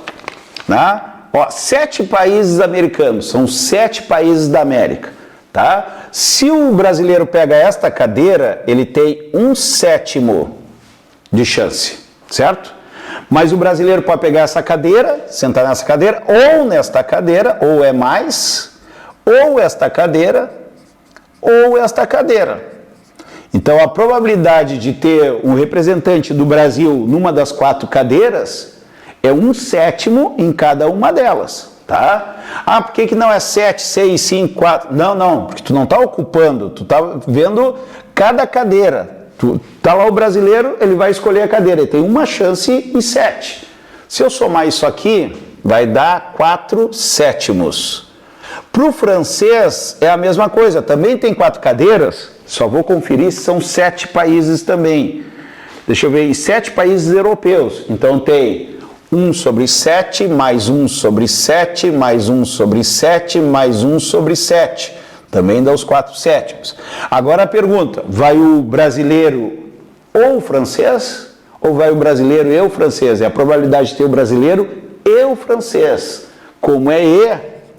Né? 7 países americanos, são 7 países da América, tá? Se o brasileiro pega esta cadeira, ele tem 1/7 de chance, certo? Mas o brasileiro pode pegar essa cadeira, sentar nessa cadeira, ou nesta cadeira, ou é mais, ou esta cadeira, ou esta cadeira. Então a probabilidade de ter um representante do Brasil numa das 4 cadeiras é 1/7 em cada uma delas. Tá? Ah, por que não é 7, 6, 5, 4? Não, porque tu não está ocupando, tu está vendo cada cadeira. Tá lá o brasileiro, ele vai escolher a cadeira, ele tem uma chance em 7. Se eu somar isso aqui, vai dar 4/7. Para o francês é a mesma coisa, também tem 4 cadeiras, só vou conferir se são 7 países também. Deixa eu ver, 7 países europeus, então tem 1/7, mais 1/7, mais 1/7, mais 1/7. Também dá os 4/7. Agora a pergunta, vai o brasileiro ou o francês? Ou vai o brasileiro e o francês? É a probabilidade de ter o brasileiro e o francês. Como é E,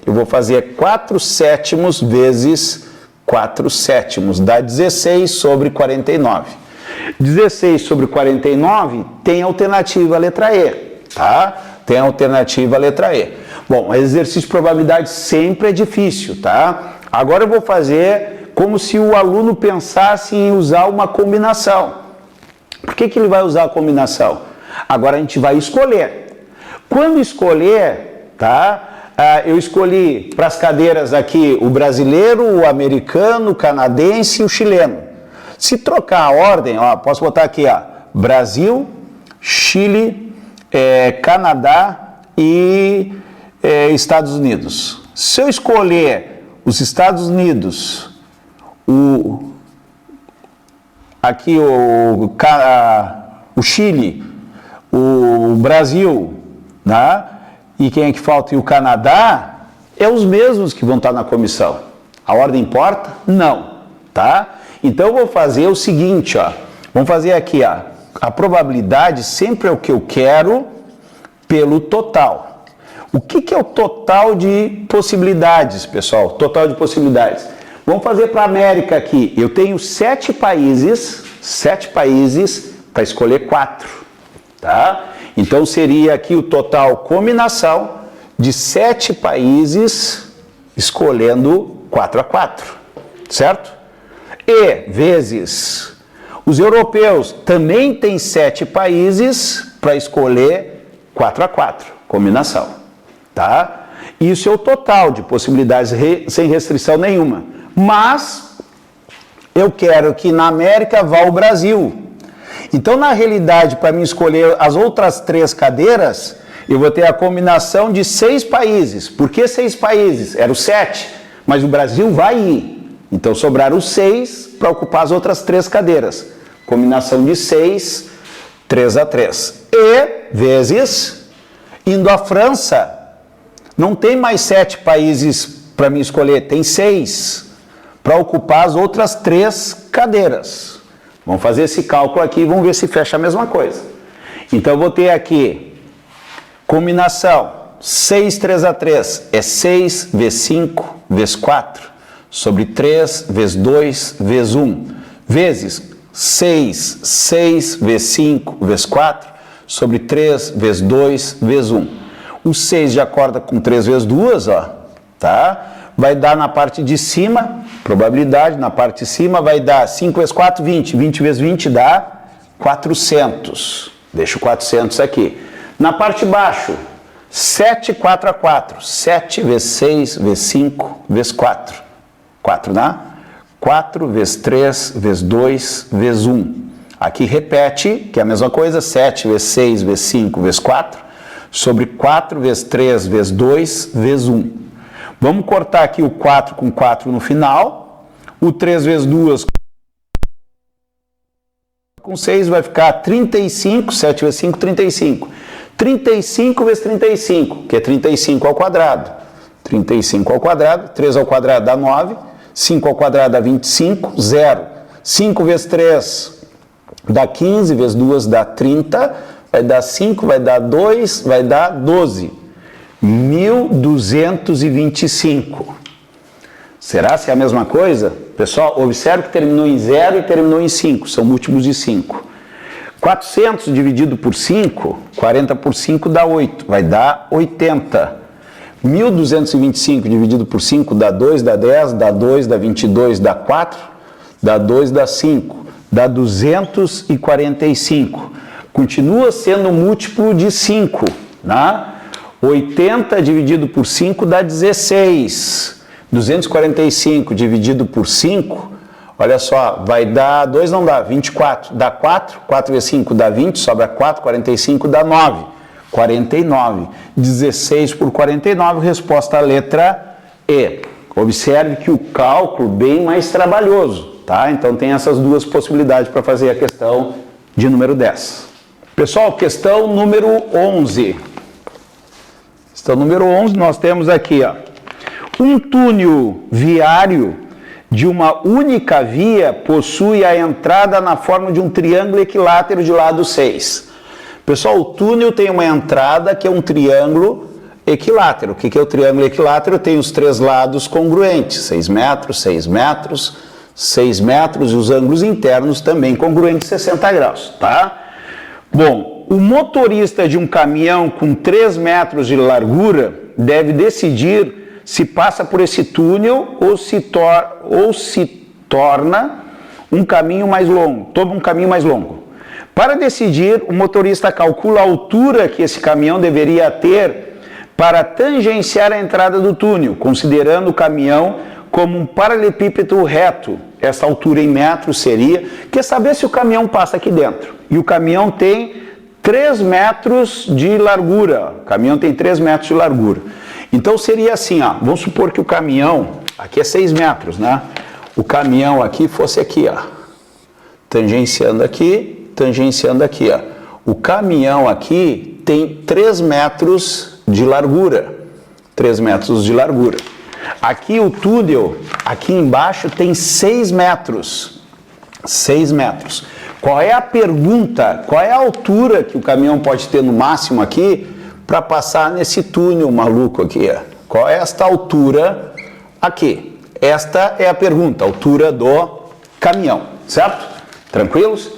eu vou fazer 4/7 vezes 4/7. Dá 16/49. 16/49 tem alternativa a letra E. Tá? Tem a alternativa a letra E. Bom, exercício de probabilidade sempre é difícil, tá? Agora eu vou fazer como se o aluno pensasse em usar uma combinação. Por que ele vai usar a combinação? Agora a gente vai escolher. Quando escolher, tá? Eu escolhi para as cadeiras aqui o brasileiro, o americano, o canadense e o chileno. Se trocar a ordem, ó, posso botar aqui, ó, Brasil, Chile, Canadá e Estados Unidos. Se eu escolher os Estados Unidos, o Chile, o Brasil, né? E quem é que falta? E o Canadá, os mesmos que vão estar na comissão. A ordem importa? Não, tá? Então eu vou fazer o seguinte, ó. Vamos fazer aqui, ó. A probabilidade sempre é o que eu quero pelo total. O que é o total de possibilidades, pessoal? Total de possibilidades. Vamos fazer para a América aqui. Eu tenho 7 países para escolher 4, tá? Então seria aqui o total combinação de 7 países escolhendo 4 a 4, certo? E vezes os europeus também têm 7 países para escolher 4 a 4, combinação, tá? Isso é o total de possibilidades sem restrição nenhuma. Mas eu quero que na América vá o Brasil. Então, na realidade, para mim escolher as outras 3 cadeiras, eu vou ter a combinação de 6 países. Por que 6 países? Eram 7, mas o Brasil vai ir. Então, sobraram 6 para ocupar as outras 3 cadeiras. Combinação de 6, 3 a 3. E, vezes, indo à França, não tem mais 7 países para mim escolher, tem 6 para ocupar as outras 3 cadeiras. Vamos fazer esse cálculo aqui e vamos ver se fecha a mesma coisa. Então, eu vou ter aqui, combinação, 6, 3 a 3, é 6 vezes 5 vezes 4, sobre 3 vezes 2 vezes 1, vezes 6, 6 vezes 5 vezes 4, sobre 3 vezes 2 vezes 1. O 6 já acorda com 3 vezes 2, ó, tá? Vai dar na parte de cima, probabilidade, na parte de cima vai dar 5 vezes 4, 20. 20 vezes 20 dá 400. Deixa o 400 aqui. Na parte de baixo, 7, 4 a 4. 7 vezes 6 vezes 5 vezes 4. 4, né? 4 vezes 3 vezes 2 vezes 1. Aqui repete, que é a mesma coisa, 7 vezes 6 vezes 5 vezes 4, sobre 4 vezes 3 vezes 2 vezes 1. Vamos cortar aqui o 4 com 4 no final, o 3 vezes 2 com 6 vai ficar 35, 7 vezes 5, 35. 35 vezes 35, que é 35 ao quadrado. 35 ao quadrado, 3 ao quadrado dá 9, 5 ao quadrado dá 25, 0. 5 vezes 3 dá 15, vezes 2 dá 30, vai dar 5, vai dar 2, vai dar 12. 1.225. Será se é a mesma coisa? Pessoal, observe que terminou em 0 e terminou em 5, são múltiplos de 5. 400 dividido por 5, 40 por 5 dá 8, vai dar 80. 1.225 dividido por 5 dá 2, dá 10, dá 2, dá 22, dá 4, dá 2, dá 5, dá 245. Continua sendo múltiplo de 5, né? 80 dividido por 5 dá 16. 245 dividido por 5, olha só, vai dar 2, não dá, 24. Dá 4, 4 vezes 5 dá 20, sobra 4, 45 dá 9. 49. 16 por 49, resposta à letra E. Observe que o cálculo é bem mais trabalhoso, tá? Então tem essas duas possibilidades para fazer a questão de número 10. Pessoal, questão número 11. Questão número 11, nós temos aqui, ó, um túnel viário de uma única via possui a entrada na forma de um triângulo equilátero de lado 6. Pessoal, o túnel tem uma entrada que é um triângulo equilátero. O que é o triângulo equilátero? Tem os 3 lados congruentes, 6 metros, 6 metros, 6 metros, e os ângulos internos também congruentes, 60 graus, tá? Bom, o motorista de um caminhão com 3 metros de largura deve decidir se passa por esse túnel ou se torna um caminho mais longo, toma um caminho mais longo. Para decidir, o motorista calcula a altura que esse caminhão deveria ter para tangenciar a entrada do túnel, considerando o caminhão como um paralelepípedo reto. Essa altura em metros seria, quer saber se o caminhão passa aqui dentro. E o caminhão tem 3 metros de largura. O caminhão tem 3 metros de largura. Então seria assim, ó, vamos supor que o caminhão, aqui é 6 metros, né? O caminhão aqui fosse aqui, ó, tangenciando aqui, ó. O caminhão aqui tem 3 metros de largura. 3 metros de largura. Aqui o túnel, aqui embaixo tem 6 metros. 6 metros. Qual é a pergunta? Qual é a altura que o caminhão pode ter no máximo aqui para passar nesse túnel maluco aqui? Ó? Qual é esta altura aqui? Esta é a pergunta, a altura do caminhão, certo? Tranquilos?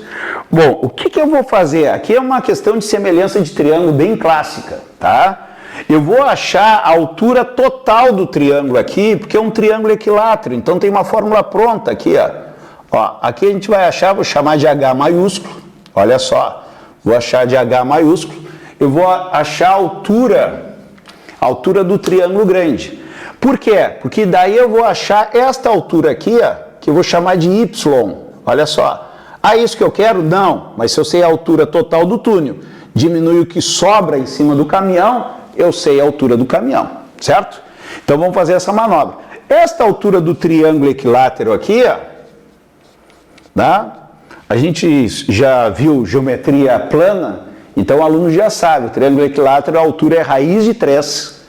Bom, o que eu vou fazer? Aqui é uma questão de semelhança de triângulo bem clássica, tá? Eu vou achar a altura total do triângulo aqui, porque é um triângulo equilátero, então tem uma fórmula pronta aqui, ó. Ó, aqui a gente vai achar, vou chamar de H maiúsculo, olha só, vou achar de H maiúsculo, eu vou achar a altura do triângulo grande. Por quê? Porque daí eu vou achar esta altura aqui, ó, que eu vou chamar de Y, olha só. Ah, isso que eu quero? Não, mas se eu sei a altura total do túnel, diminui o que sobra em cima do caminhão, eu sei a altura do caminhão, certo? Então vamos fazer essa manobra. Esta altura do triângulo equilátero aqui, ó, tá? A gente já viu geometria plana, então o aluno já sabe, o triângulo equilátero, a altura é raiz de 3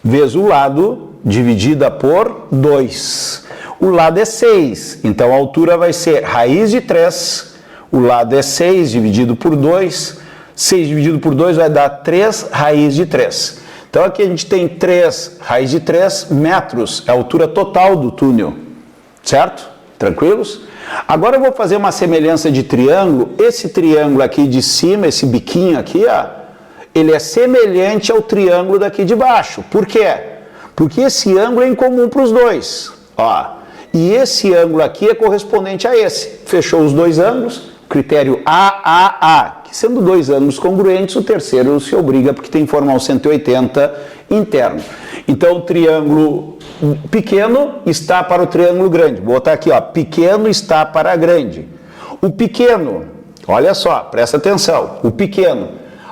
vezes o lado dividida por 2. O lado é 6, então a altura vai ser raiz de 3, o lado é 6 dividido por 2, 6 dividido por 2 vai dar 3 raiz de 3. Então aqui a gente tem 3 raiz de 3 metros, é a altura total do túnel, certo? Tranquilos? Agora eu vou fazer uma semelhança de triângulo. Esse triângulo aqui de cima, esse biquinho aqui, ó, ele é semelhante ao triângulo daqui de baixo. Por quê? Porque esse ângulo é em comum para os dois. Ó, e esse ângulo aqui é correspondente a esse. Fechou os dois ângulos, critério AAA, que sendo dois ângulos congruentes, o terceiro se obriga porque tem que formar um 180 interno. Então o triângulo pequeno está para o triângulo grande. Vou botar aqui, ó, pequeno está para grande. O pequeno, olha só, presta atenção, o pequeno,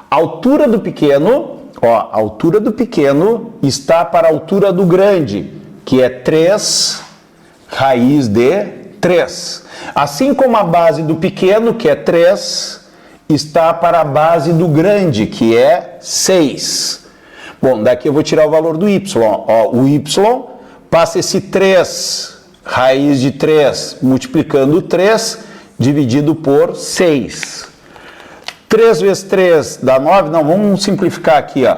a altura do pequeno, ó, a altura do pequeno está para a altura do grande, que é 3 raiz de 3. Assim como a base do pequeno, que é 3, está para a base do grande, que é 6. Bom, daqui eu vou tirar o valor do y. Ó, o y passa esse 3 raiz de 3 multiplicando 3 dividido por 6. 3 vezes 3 dá 9? Não, vamos simplificar aqui, ó.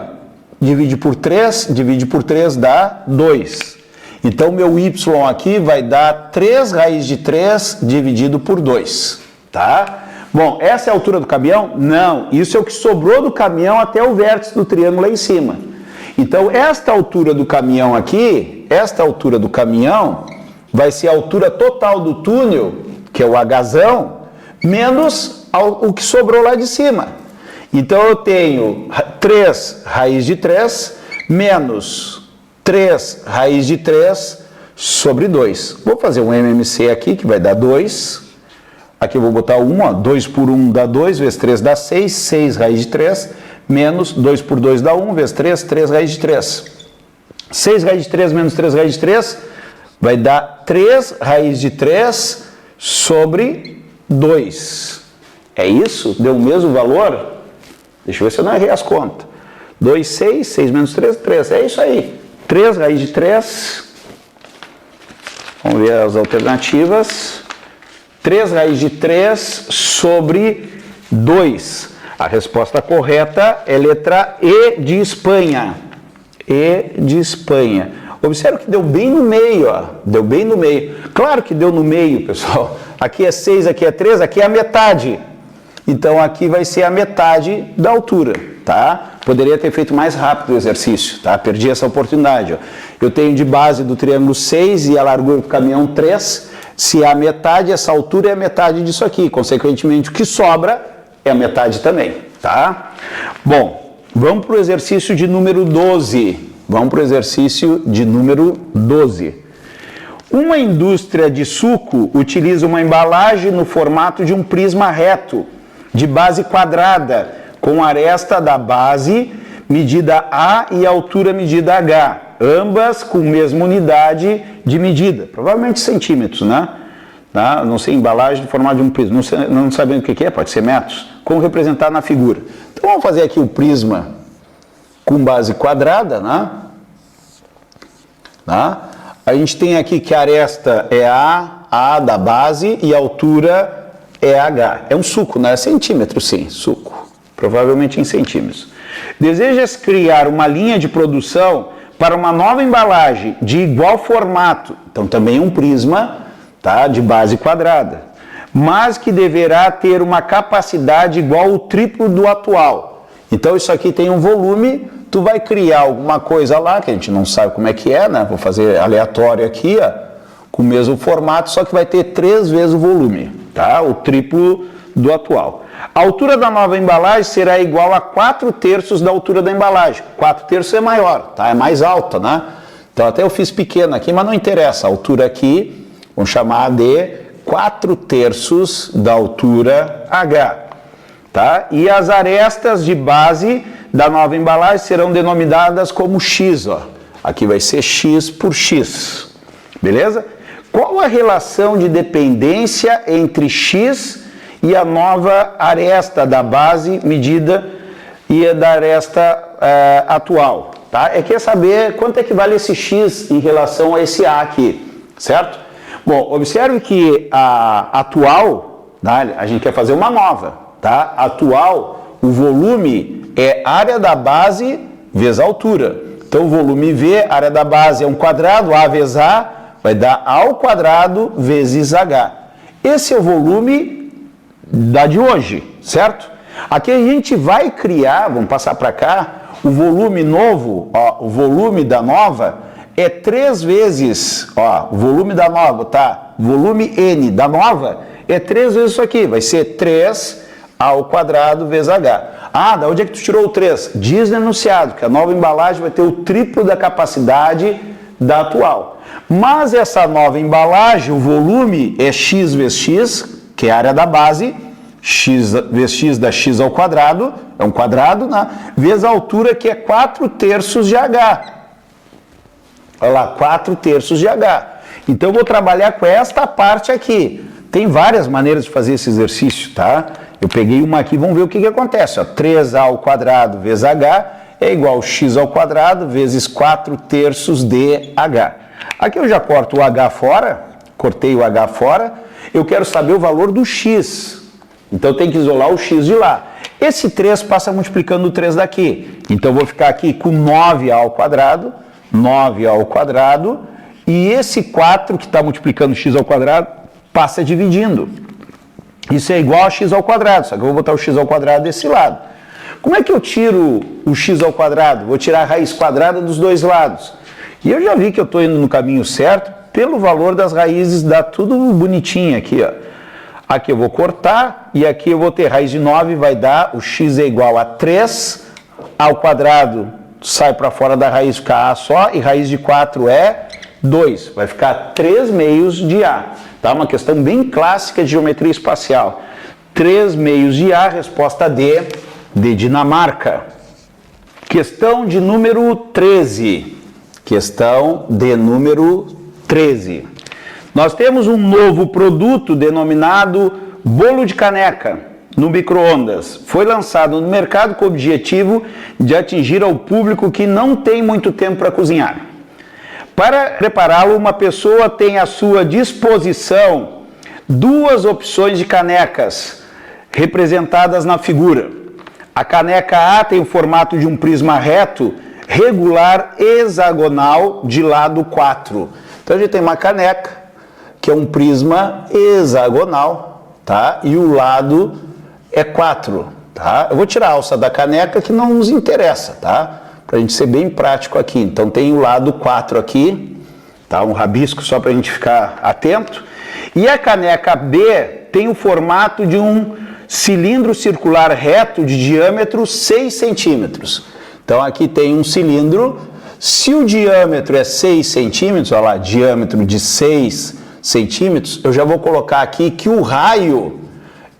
Divide por 3 dá 2. Então, meu y aqui vai dar 3 raiz de 3 dividido por 2, tá? Bom, essa é a altura do caminhão? Não, isso é o que sobrou do caminhão até o vértice do triângulo lá em cima. Então, esta altura do caminhão aqui, esta altura do caminhão vai ser a altura total do túnel, que é o Hzão, menos o que sobrou lá de cima. Então, eu tenho 3 raiz de 3 menos 3 raiz de 3 sobre 2. Vou fazer um MMC aqui, que vai dar 2. Aqui eu vou botar 1, ó. 2 por 1 dá 2, vezes 3 dá 6. 6 raiz de 3, menos 2 por 2 dá 1, vezes 3, 3 raiz de 3. 6 raiz de 3 menos 3 raiz de 3 vai dar 3 raiz de 3 sobre 2. É isso? Deu o mesmo valor? Deixa eu ver se eu não errei as contas. 2, 6, 6 menos 3, 3. É isso aí. 3 raiz de 3. Vamos ver as alternativas. 3 raiz de 3 sobre 2. A resposta correta é letra E de Espanha. E de Espanha. Observe que deu bem no meio, ó. Deu bem no meio. Claro que deu no meio, pessoal. Aqui é 6, aqui é 3, aqui é a metade. Então aqui vai ser a metade da altura, tá? Poderia ter feito mais rápido o exercício, tá? Perdi essa oportunidade, ó. Eu tenho de base do triângulo 6 e a largura do caminhão 3. Se é a metade, essa altura é a metade disso aqui. Consequentemente, o que sobra é a metade também, tá? Bom, vamos para o exercício de número 12. Vamos para o exercício de número 12. Uma indústria de suco utiliza uma embalagem no formato de um prisma reto, de base quadrada, com aresta da base medida A e altura medida H, ambas com mesma unidade de medida, provavelmente centímetros, né? Tá? Não sei, embalagem formada de um prisma, não sabendo o que é, pode ser metros, como representar na figura. Então vamos fazer aqui o prisma com base quadrada, né? Tá? A gente tem aqui que a aresta é A da base e a altura é H. É um suco, não é centímetro, sim, suco, provavelmente em centímetros. Desejas criar uma linha de produção para uma nova embalagem de igual formato, então também um prisma, tá, de base quadrada, mas que deverá ter uma capacidade igual ao triplo do atual. Então isso aqui tem um volume, tu vai criar alguma coisa lá, que a gente não sabe como é que é, né? Vou fazer aleatório aqui, ó, com o mesmo formato, só que vai ter 3 vezes o volume, tá? O triplo do atual. A altura da nova embalagem será igual a 4/3 da altura da embalagem. 4/3 é maior, tá? É mais alta, né? Então até eu fiz pequeno aqui, mas não interessa. A altura aqui, vamos chamar de 4/3 da altura H, tá? E as arestas de base da nova embalagem serão denominadas como X, ó. Aqui vai ser X por X, beleza? Qual a relação de dependência entre X e a nova aresta da base medida e a da aresta atual, tá? É que saber quanto é que vale esse X em relação a esse A aqui, certo? Bom, observe que a atual, tá? A gente quer fazer uma nova, tá? Atual, o volume é área da base vezes a altura. Então, o volume V, área da base é um quadrado, A vezes A, vai dar A ao quadrado vezes H. Esse é o volume da de hoje, certo? Aqui a gente vai criar, vamos passar para cá, o volume novo, ó, o volume da nova é 3 vezes, ó, o volume da nova, tá? Volume N da nova é 3 vezes isso aqui, vai ser 3 ao quadrado vezes H. Ah, da onde é que tu tirou o 3? Diz no enunciado que a nova embalagem vai ter o triplo da capacidade da atual. Mas essa nova embalagem, o volume é X vezes X, que é a área da base, X vezes X dá X ao quadrado, é um quadrado, né? Vezes a altura, que é 4/3 de H. Olha lá, 4/3 de H. Então, eu vou trabalhar com esta parte aqui. Tem várias maneiras de fazer esse exercício, tá? Eu peguei uma aqui, vamos ver o que acontece. Ó. 3A ao quadrado vezes H é igual a X ao quadrado vezes 4/3 de H. Aqui eu já corto o H fora, cortei o H fora. Eu quero saber o valor do X. Então, eu tenho que isolar o X de lá. Esse 3 passa multiplicando o 3 daqui. Então, eu vou ficar aqui com 9A ao quadrado, 9A ao quadrado, e esse 4 que está multiplicando X ao quadrado passa dividindo. Isso é igual a X ao quadrado, só que eu vou botar o X ao quadrado desse lado. Como é que eu tiro o X ao quadrado? Vou tirar a raiz quadrada dos dois lados. E eu já vi que eu estou indo no caminho certo, pelo valor das raízes, dá tudo bonitinho aqui, ó. Aqui eu vou cortar, e aqui eu vou ter raiz de 9, vai dar, o x é igual a 3, ao quadrado sai para fora da raiz, fica a só, e raiz de 4 é 2, vai ficar 3 meios de a. Tá? Uma questão bem clássica de geometria espacial. 3 meios de a, resposta D, de Dinamarca. Questão de número 13. Questão de número 13. Nós temos um novo produto denominado bolo de caneca no micro-ondas. Foi lançado no mercado com o objetivo de atingir ao público que não tem muito tempo para cozinhar. Para prepará-lo, uma pessoa tem à sua disposição 2 opções de canecas representadas na figura. A caneca A tem o formato de um prisma reto, regular, hexagonal, de lado 4. Então a gente tem uma caneca que é um prisma hexagonal, tá? E o lado é 4, tá? Eu vou tirar a alça da caneca que não nos interessa, tá? Pra gente ser bem prático aqui. Então tem o lado 4 aqui, tá? Um rabisco só pra gente ficar atento. E a caneca B tem o formato de um cilindro circular reto de diâmetro 6 centímetros. Então aqui tem um cilindro, se o diâmetro é 6 centímetros, olha lá, diâmetro de 6 centímetros, eu já vou colocar aqui que o raio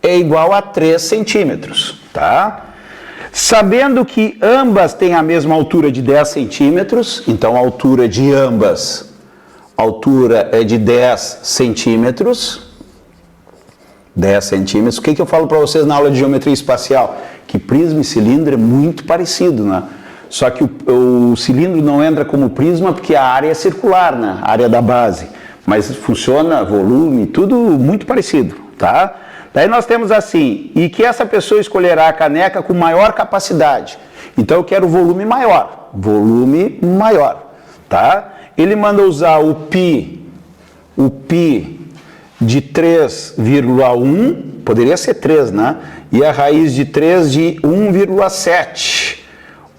é igual a 3 centímetros, tá? Sabendo que ambas têm a mesma altura de 10 centímetros, então a altura de ambas, a altura é de 10 centímetros. 10 centímetros. O que eu falo para vocês na aula de geometria espacial? Que prisma e cilindro é muito parecido, né? Só que o cilindro não entra como prisma porque a área é circular, né? A área da base. Mas funciona, volume, tudo muito parecido, tá? Daí nós temos assim, e que essa pessoa escolherá a caneca com maior capacidade. Então eu quero volume maior, tá? Ele manda usar o pi de 3,1, poderia ser 3, né? E a raiz de 3 de 1,7.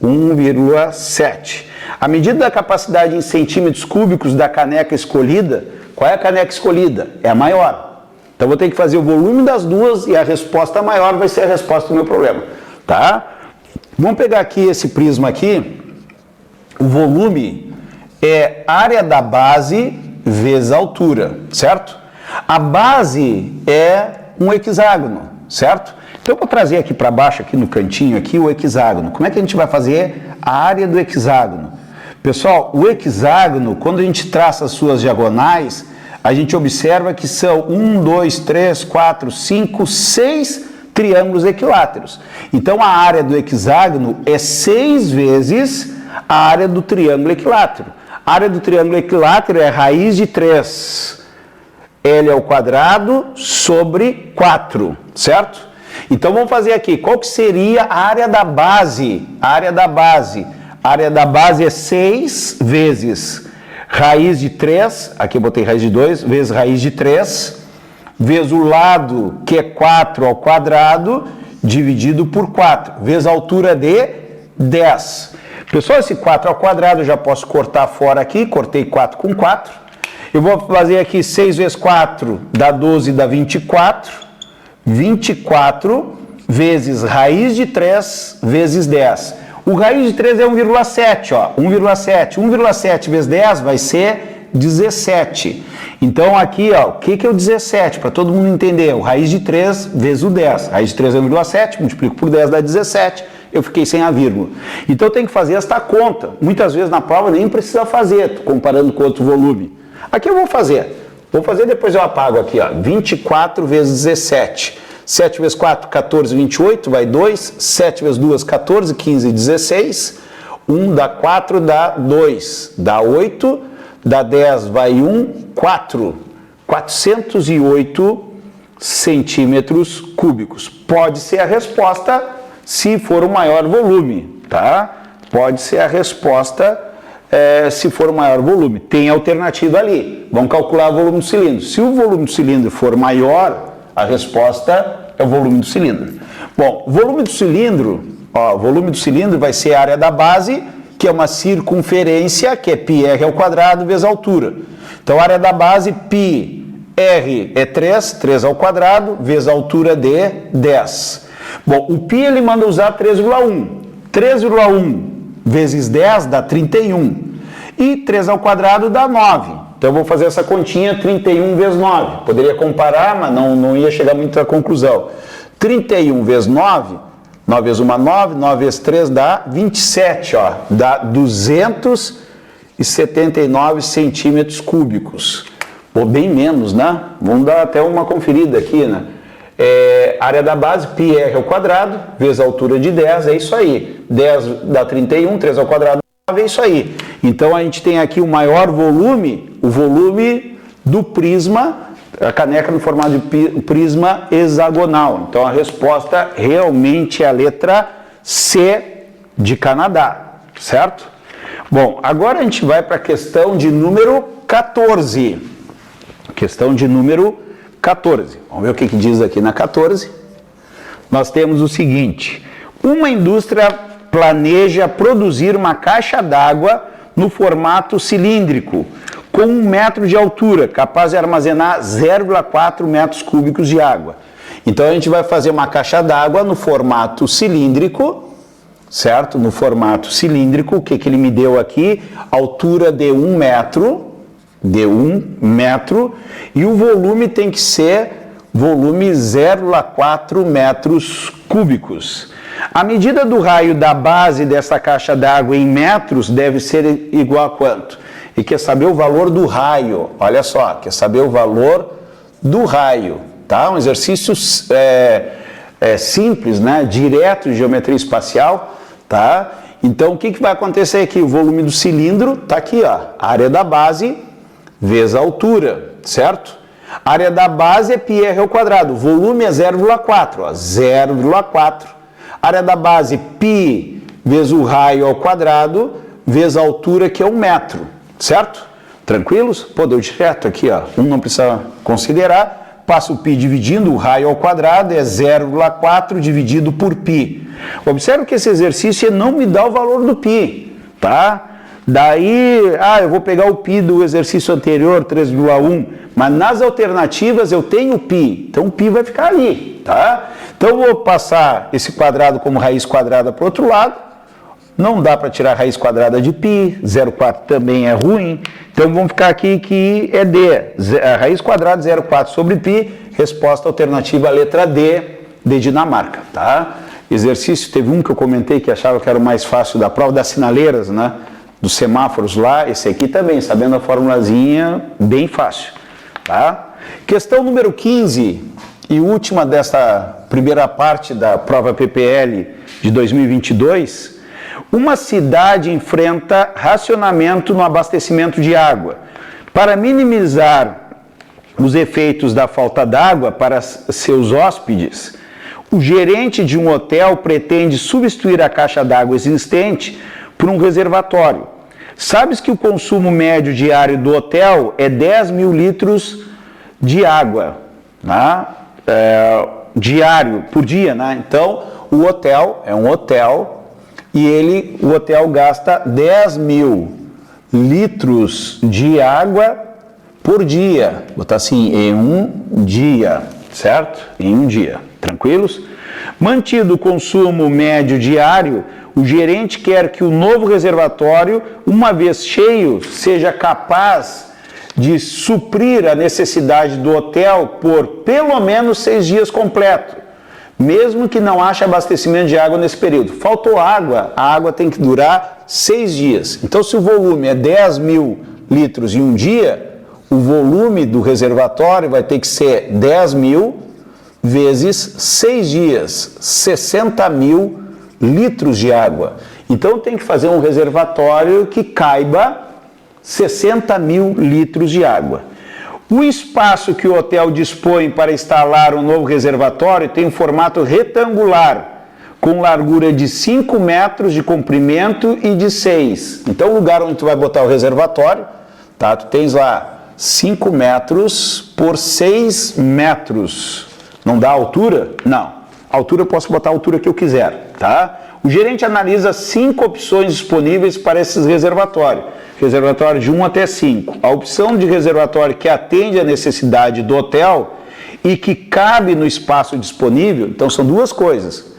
1,7. A medida da capacidade em centímetros cúbicos da caneca escolhida, qual é a caneca escolhida? É a maior. Então vou ter que fazer o volume das duas e a resposta maior vai ser a resposta do meu problema, tá? Vamos pegar aqui esse prisma aqui. O volume é área da base vezes a altura, certo? A base é um hexágono, certo? Então eu vou trazer aqui para baixo, aqui no cantinho, aqui o hexágono. Como é que a gente vai fazer a área do hexágono? Pessoal, o hexágono, quando a gente traça as suas diagonais, a gente observa que são 1, 2, 3, 4, 5, 6 triângulos equiláteros. Então a área do hexágono é 6 vezes a área do triângulo equilátero. A área do triângulo equilátero é a raiz de 3. L ao quadrado sobre 4, certo? Então vamos fazer aqui, qual que seria a área da base? A área da base é 6 vezes raiz de 3, aqui eu botei raiz de 2, vezes raiz de 3, vezes o lado, que é 4 ao quadrado, dividido por 4, vezes a altura de 10. Pessoal, esse 4 ao quadrado eu já posso cortar fora aqui, cortei 4 com 4. Eu vou fazer aqui 6 vezes 4 dá 12, dá 24. 24 vezes raiz de 3 vezes 10. O raiz de 3 é 1,7, ó. 1,7. 1,7 vezes 10 vai ser 17. Então aqui, ó, o que é o 17? Para todo mundo entender, o raiz de 3 vezes o 10. Raiz de 3 é 1,7, multiplico por 10 dá 17. Eu fiquei sem a vírgula. Então tem que fazer esta conta. Muitas vezes na prova nem precisa fazer, comparando com outro volume. Aqui eu vou fazer. Vou fazer, depois eu apago aqui, ó. 24 vezes 17. 7 vezes 4, 14, 28, vai 2. 7 vezes 2, 14, 15, 16. 1 dá 4, dá 2. Dá 8, dá 10, vai 1, 4. 408 centímetros cúbicos. Pode ser a resposta se for o maior volume, tá? Pode ser a resposta se for o maior volume. Tem alternativa ali. Vamos calcular o volume do cilindro. Se o volume do cilindro for maior, a resposta é o volume do cilindro. Bom, o volume do cilindro, ó, o volume do cilindro vai ser a área da base, que é uma circunferência, que é πr ao quadrado vezes a altura. Então, a área da base, πr é 3 ao quadrado, vezes a altura de 10. Bom, o π ele manda usar 3,1. 3,1 vezes 10 dá 31. E 3 ao quadrado dá 9. Então eu vou fazer essa continha, 31 vezes 9. Poderia comparar, mas não ia chegar muito à conclusão. 31 vezes 9, 9 vezes 1, 9, 9 vezes 3 dá 27, ó. Dá 279 centímetros cúbicos. Ou bem menos, né? Vamos dar até uma conferida aqui, né? Área da base, πr ao quadrado, vezes a altura de 10, é isso aí. 10 dá 31, 3 ao quadrado dá 9, é isso aí. Então a gente tem aqui o maior volume, o volume do prisma, a caneca no formato de prisma hexagonal. Então a resposta realmente é a letra C de Canadá, certo? Bom, agora a gente vai para a questão de número 14. Questão de número 14. Vamos ver o que diz aqui na 14. Nós temos o seguinte: uma indústria planeja produzir uma caixa d'água no formato cilíndrico, com 1 metro de altura, capaz de armazenar 0,4 metros cúbicos de água. Então a gente vai fazer uma caixa d'água no formato cilíndrico, certo? No formato cilíndrico, o que ele me deu aqui? Altura de 1 metro, e o volume tem que ser volume 0,4 metros cúbicos. A medida do raio da base dessa caixa d'água em metros deve ser igual a quanto? E quer saber o valor do raio, olha só, quer saber o valor do raio, tá? Um exercício simples, né? Direto de geometria espacial, tá? Então, o que vai acontecer aqui? O volume do cilindro está aqui, ó, a área da base vezes a altura, certo? A área da base é πr ao quadrado, o volume é 0,4, ó, 0,4. A área da base, π vezes o raio ao quadrado, vezes a altura, que é 1 metro, certo? Tranquilos? Pô, deu direto aqui, ó, não precisa considerar, passa o π dividindo o raio ao quadrado, é 0,4 dividido por π. Observe que esse exercício não me dá o valor do π, tá? Daí, eu vou pegar o π do exercício anterior, 3,1, mas nas alternativas eu tenho π, então o π vai ficar ali, tá? Então eu vou passar esse quadrado como raiz quadrada para o outro lado, não dá para tirar a raiz quadrada de π, 0,4 também é ruim, então vamos ficar aqui que é D, a raiz quadrada de 0,4 sobre π, resposta alternativa, letra D, de Dinamarca, tá? Exercício, teve um que eu comentei que achava que era o mais fácil da prova, das sinaleiras, né? Dos semáforos lá, esse aqui também, sabendo a formulazinha, bem fácil, tá? Questão número 15 e última dessa primeira parte da prova PPL de 2022. Uma cidade enfrenta racionamento no abastecimento de água. Para minimizar os efeitos da falta d'água para seus hóspedes, o gerente de um hotel pretende substituir a caixa d'água existente por um reservatório. Sabes que o consumo médio diário do hotel é 10 mil litros de água, né? Diário, por dia, né? Então, o hotel é um hotel e o hotel gasta 10 mil litros de água por dia. Vou botar assim, em um dia, certo? Em um dia, tranquilos? Mantido o consumo médio diário, o gerente quer que o novo reservatório, uma vez cheio, seja capaz de suprir a necessidade do hotel por pelo menos 6 dias completos, mesmo que não haja abastecimento de água nesse período. Faltou água, a água tem que durar 6 dias. Então, se o volume é 10 mil litros em um dia, o volume do reservatório vai ter que ser 10 mil vezes 6 dias, 60 mil litros de água. Então tem que fazer um reservatório que caiba 60 mil litros de água. O espaço que o hotel dispõe para instalar um novo reservatório tem um formato retangular, com largura de 5 metros de comprimento e de 6. Então o lugar onde tu vai botar o reservatório, tá? Tu tens lá 5 metros por 6 metros. Não dá altura? Não. A altura eu posso botar a altura que eu quiser, tá? O gerente analisa 5 opções disponíveis para esses reservatórios. Reservatório de 1 até 5. A opção de reservatório que atende à necessidade do hotel e que cabe no espaço disponível, então são duas coisas,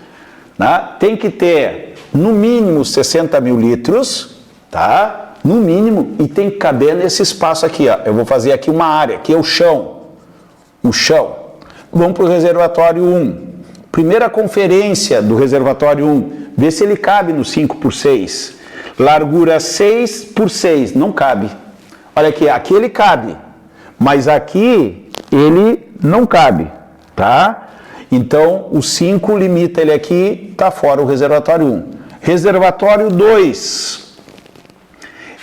né? Tem que ter no mínimo 60 mil litros, tá? No mínimo, e tem que caber nesse espaço aqui, ó. Eu vou fazer aqui uma área, aqui é o chão. O chão. Vamos para o reservatório 1. Primeira conferência do reservatório 1, vê se ele cabe no 5 por 6. Largura 6 por 6, não cabe. Olha aqui, aqui ele cabe, mas aqui ele não cabe, tá? Então, o 5 limita ele aqui, tá fora o reservatório 1. Reservatório 2,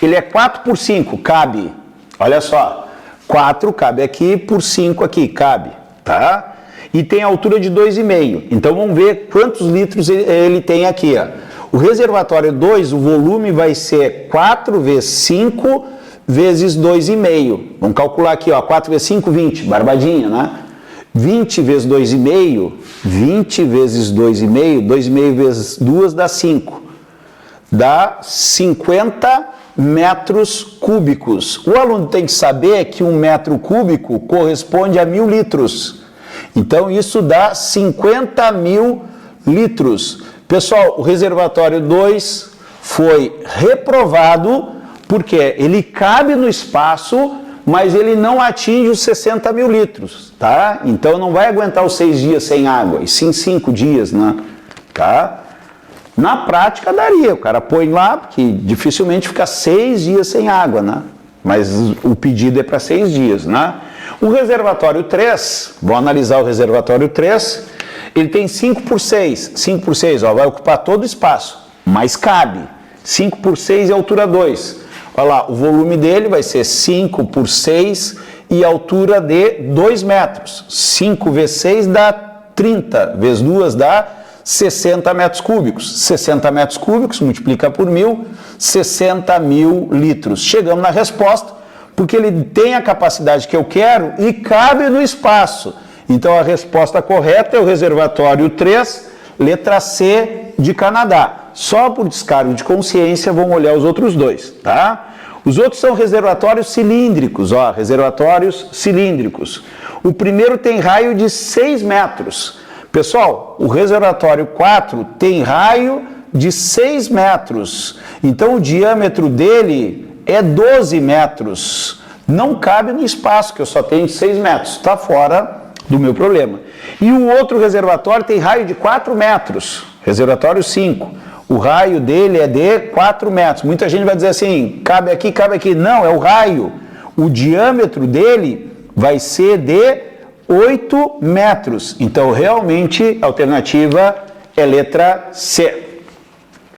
ele é 4 por 5, cabe. Olha só, 4 cabe aqui, por 5 aqui, cabe, tá? E tem altura de 2,5. Então, vamos ver quantos litros ele tem aqui, ó. O reservatório 2, o volume vai ser 4 vezes 5 vezes 2,5. Vamos calcular aqui, ó, 4 vezes 5, 20, barbadinha, né? 20 vezes 2,5, 20 vezes 2,5, 2,5 vezes 2 dá 5. Dá 50 metros cúbicos. O aluno tem que saber que 1 metro cúbico corresponde a 1.000 litros. Então, isso dá 50 mil litros. Pessoal, o reservatório 2 foi reprovado porque ele cabe no espaço, mas ele não atinge os 60 mil litros, tá? Então, não vai aguentar os 6 dias sem água, e sim 5 dias, né? Tá? Na prática daria, o cara põe lá, porque dificilmente fica 6 dias sem água, né? Mas o pedido é para 6 dias, né? O reservatório 3, vamos analisar o reservatório 3, ele tem 5 por 6, 5 por 6, ó, vai ocupar todo o espaço, mas cabe, 5 por 6 é altura 2, olha lá, o volume dele vai ser 5 por 6 e altura de 2 metros, 5 vezes 6 dá 30, vezes 2 dá 60 metros cúbicos, 60 metros cúbicos, multiplica por 1.000, 60 mil litros. Chegamos na resposta, porque ele tem a capacidade que eu quero e cabe no espaço. Então a resposta correta é o reservatório 3, letra C de Canadá. Só por descargo de consciência, vamos olhar os outros dois, tá? Os outros são reservatórios cilíndricos, ó, reservatórios cilíndricos. O primeiro tem raio de 6 metros. Pessoal, o reservatório 4 tem raio de 6 metros, então o diâmetro dele é 12 metros. Não cabe no espaço, que eu só tenho de 6 metros, está fora do meu problema. E o outro reservatório tem raio de 4 metros, reservatório 5. O raio dele é de 4 metros. Muita gente vai dizer assim, cabe aqui, cabe aqui. Não, é o raio. O diâmetro dele vai ser de 8 metros. Então, realmente, a alternativa é letra C.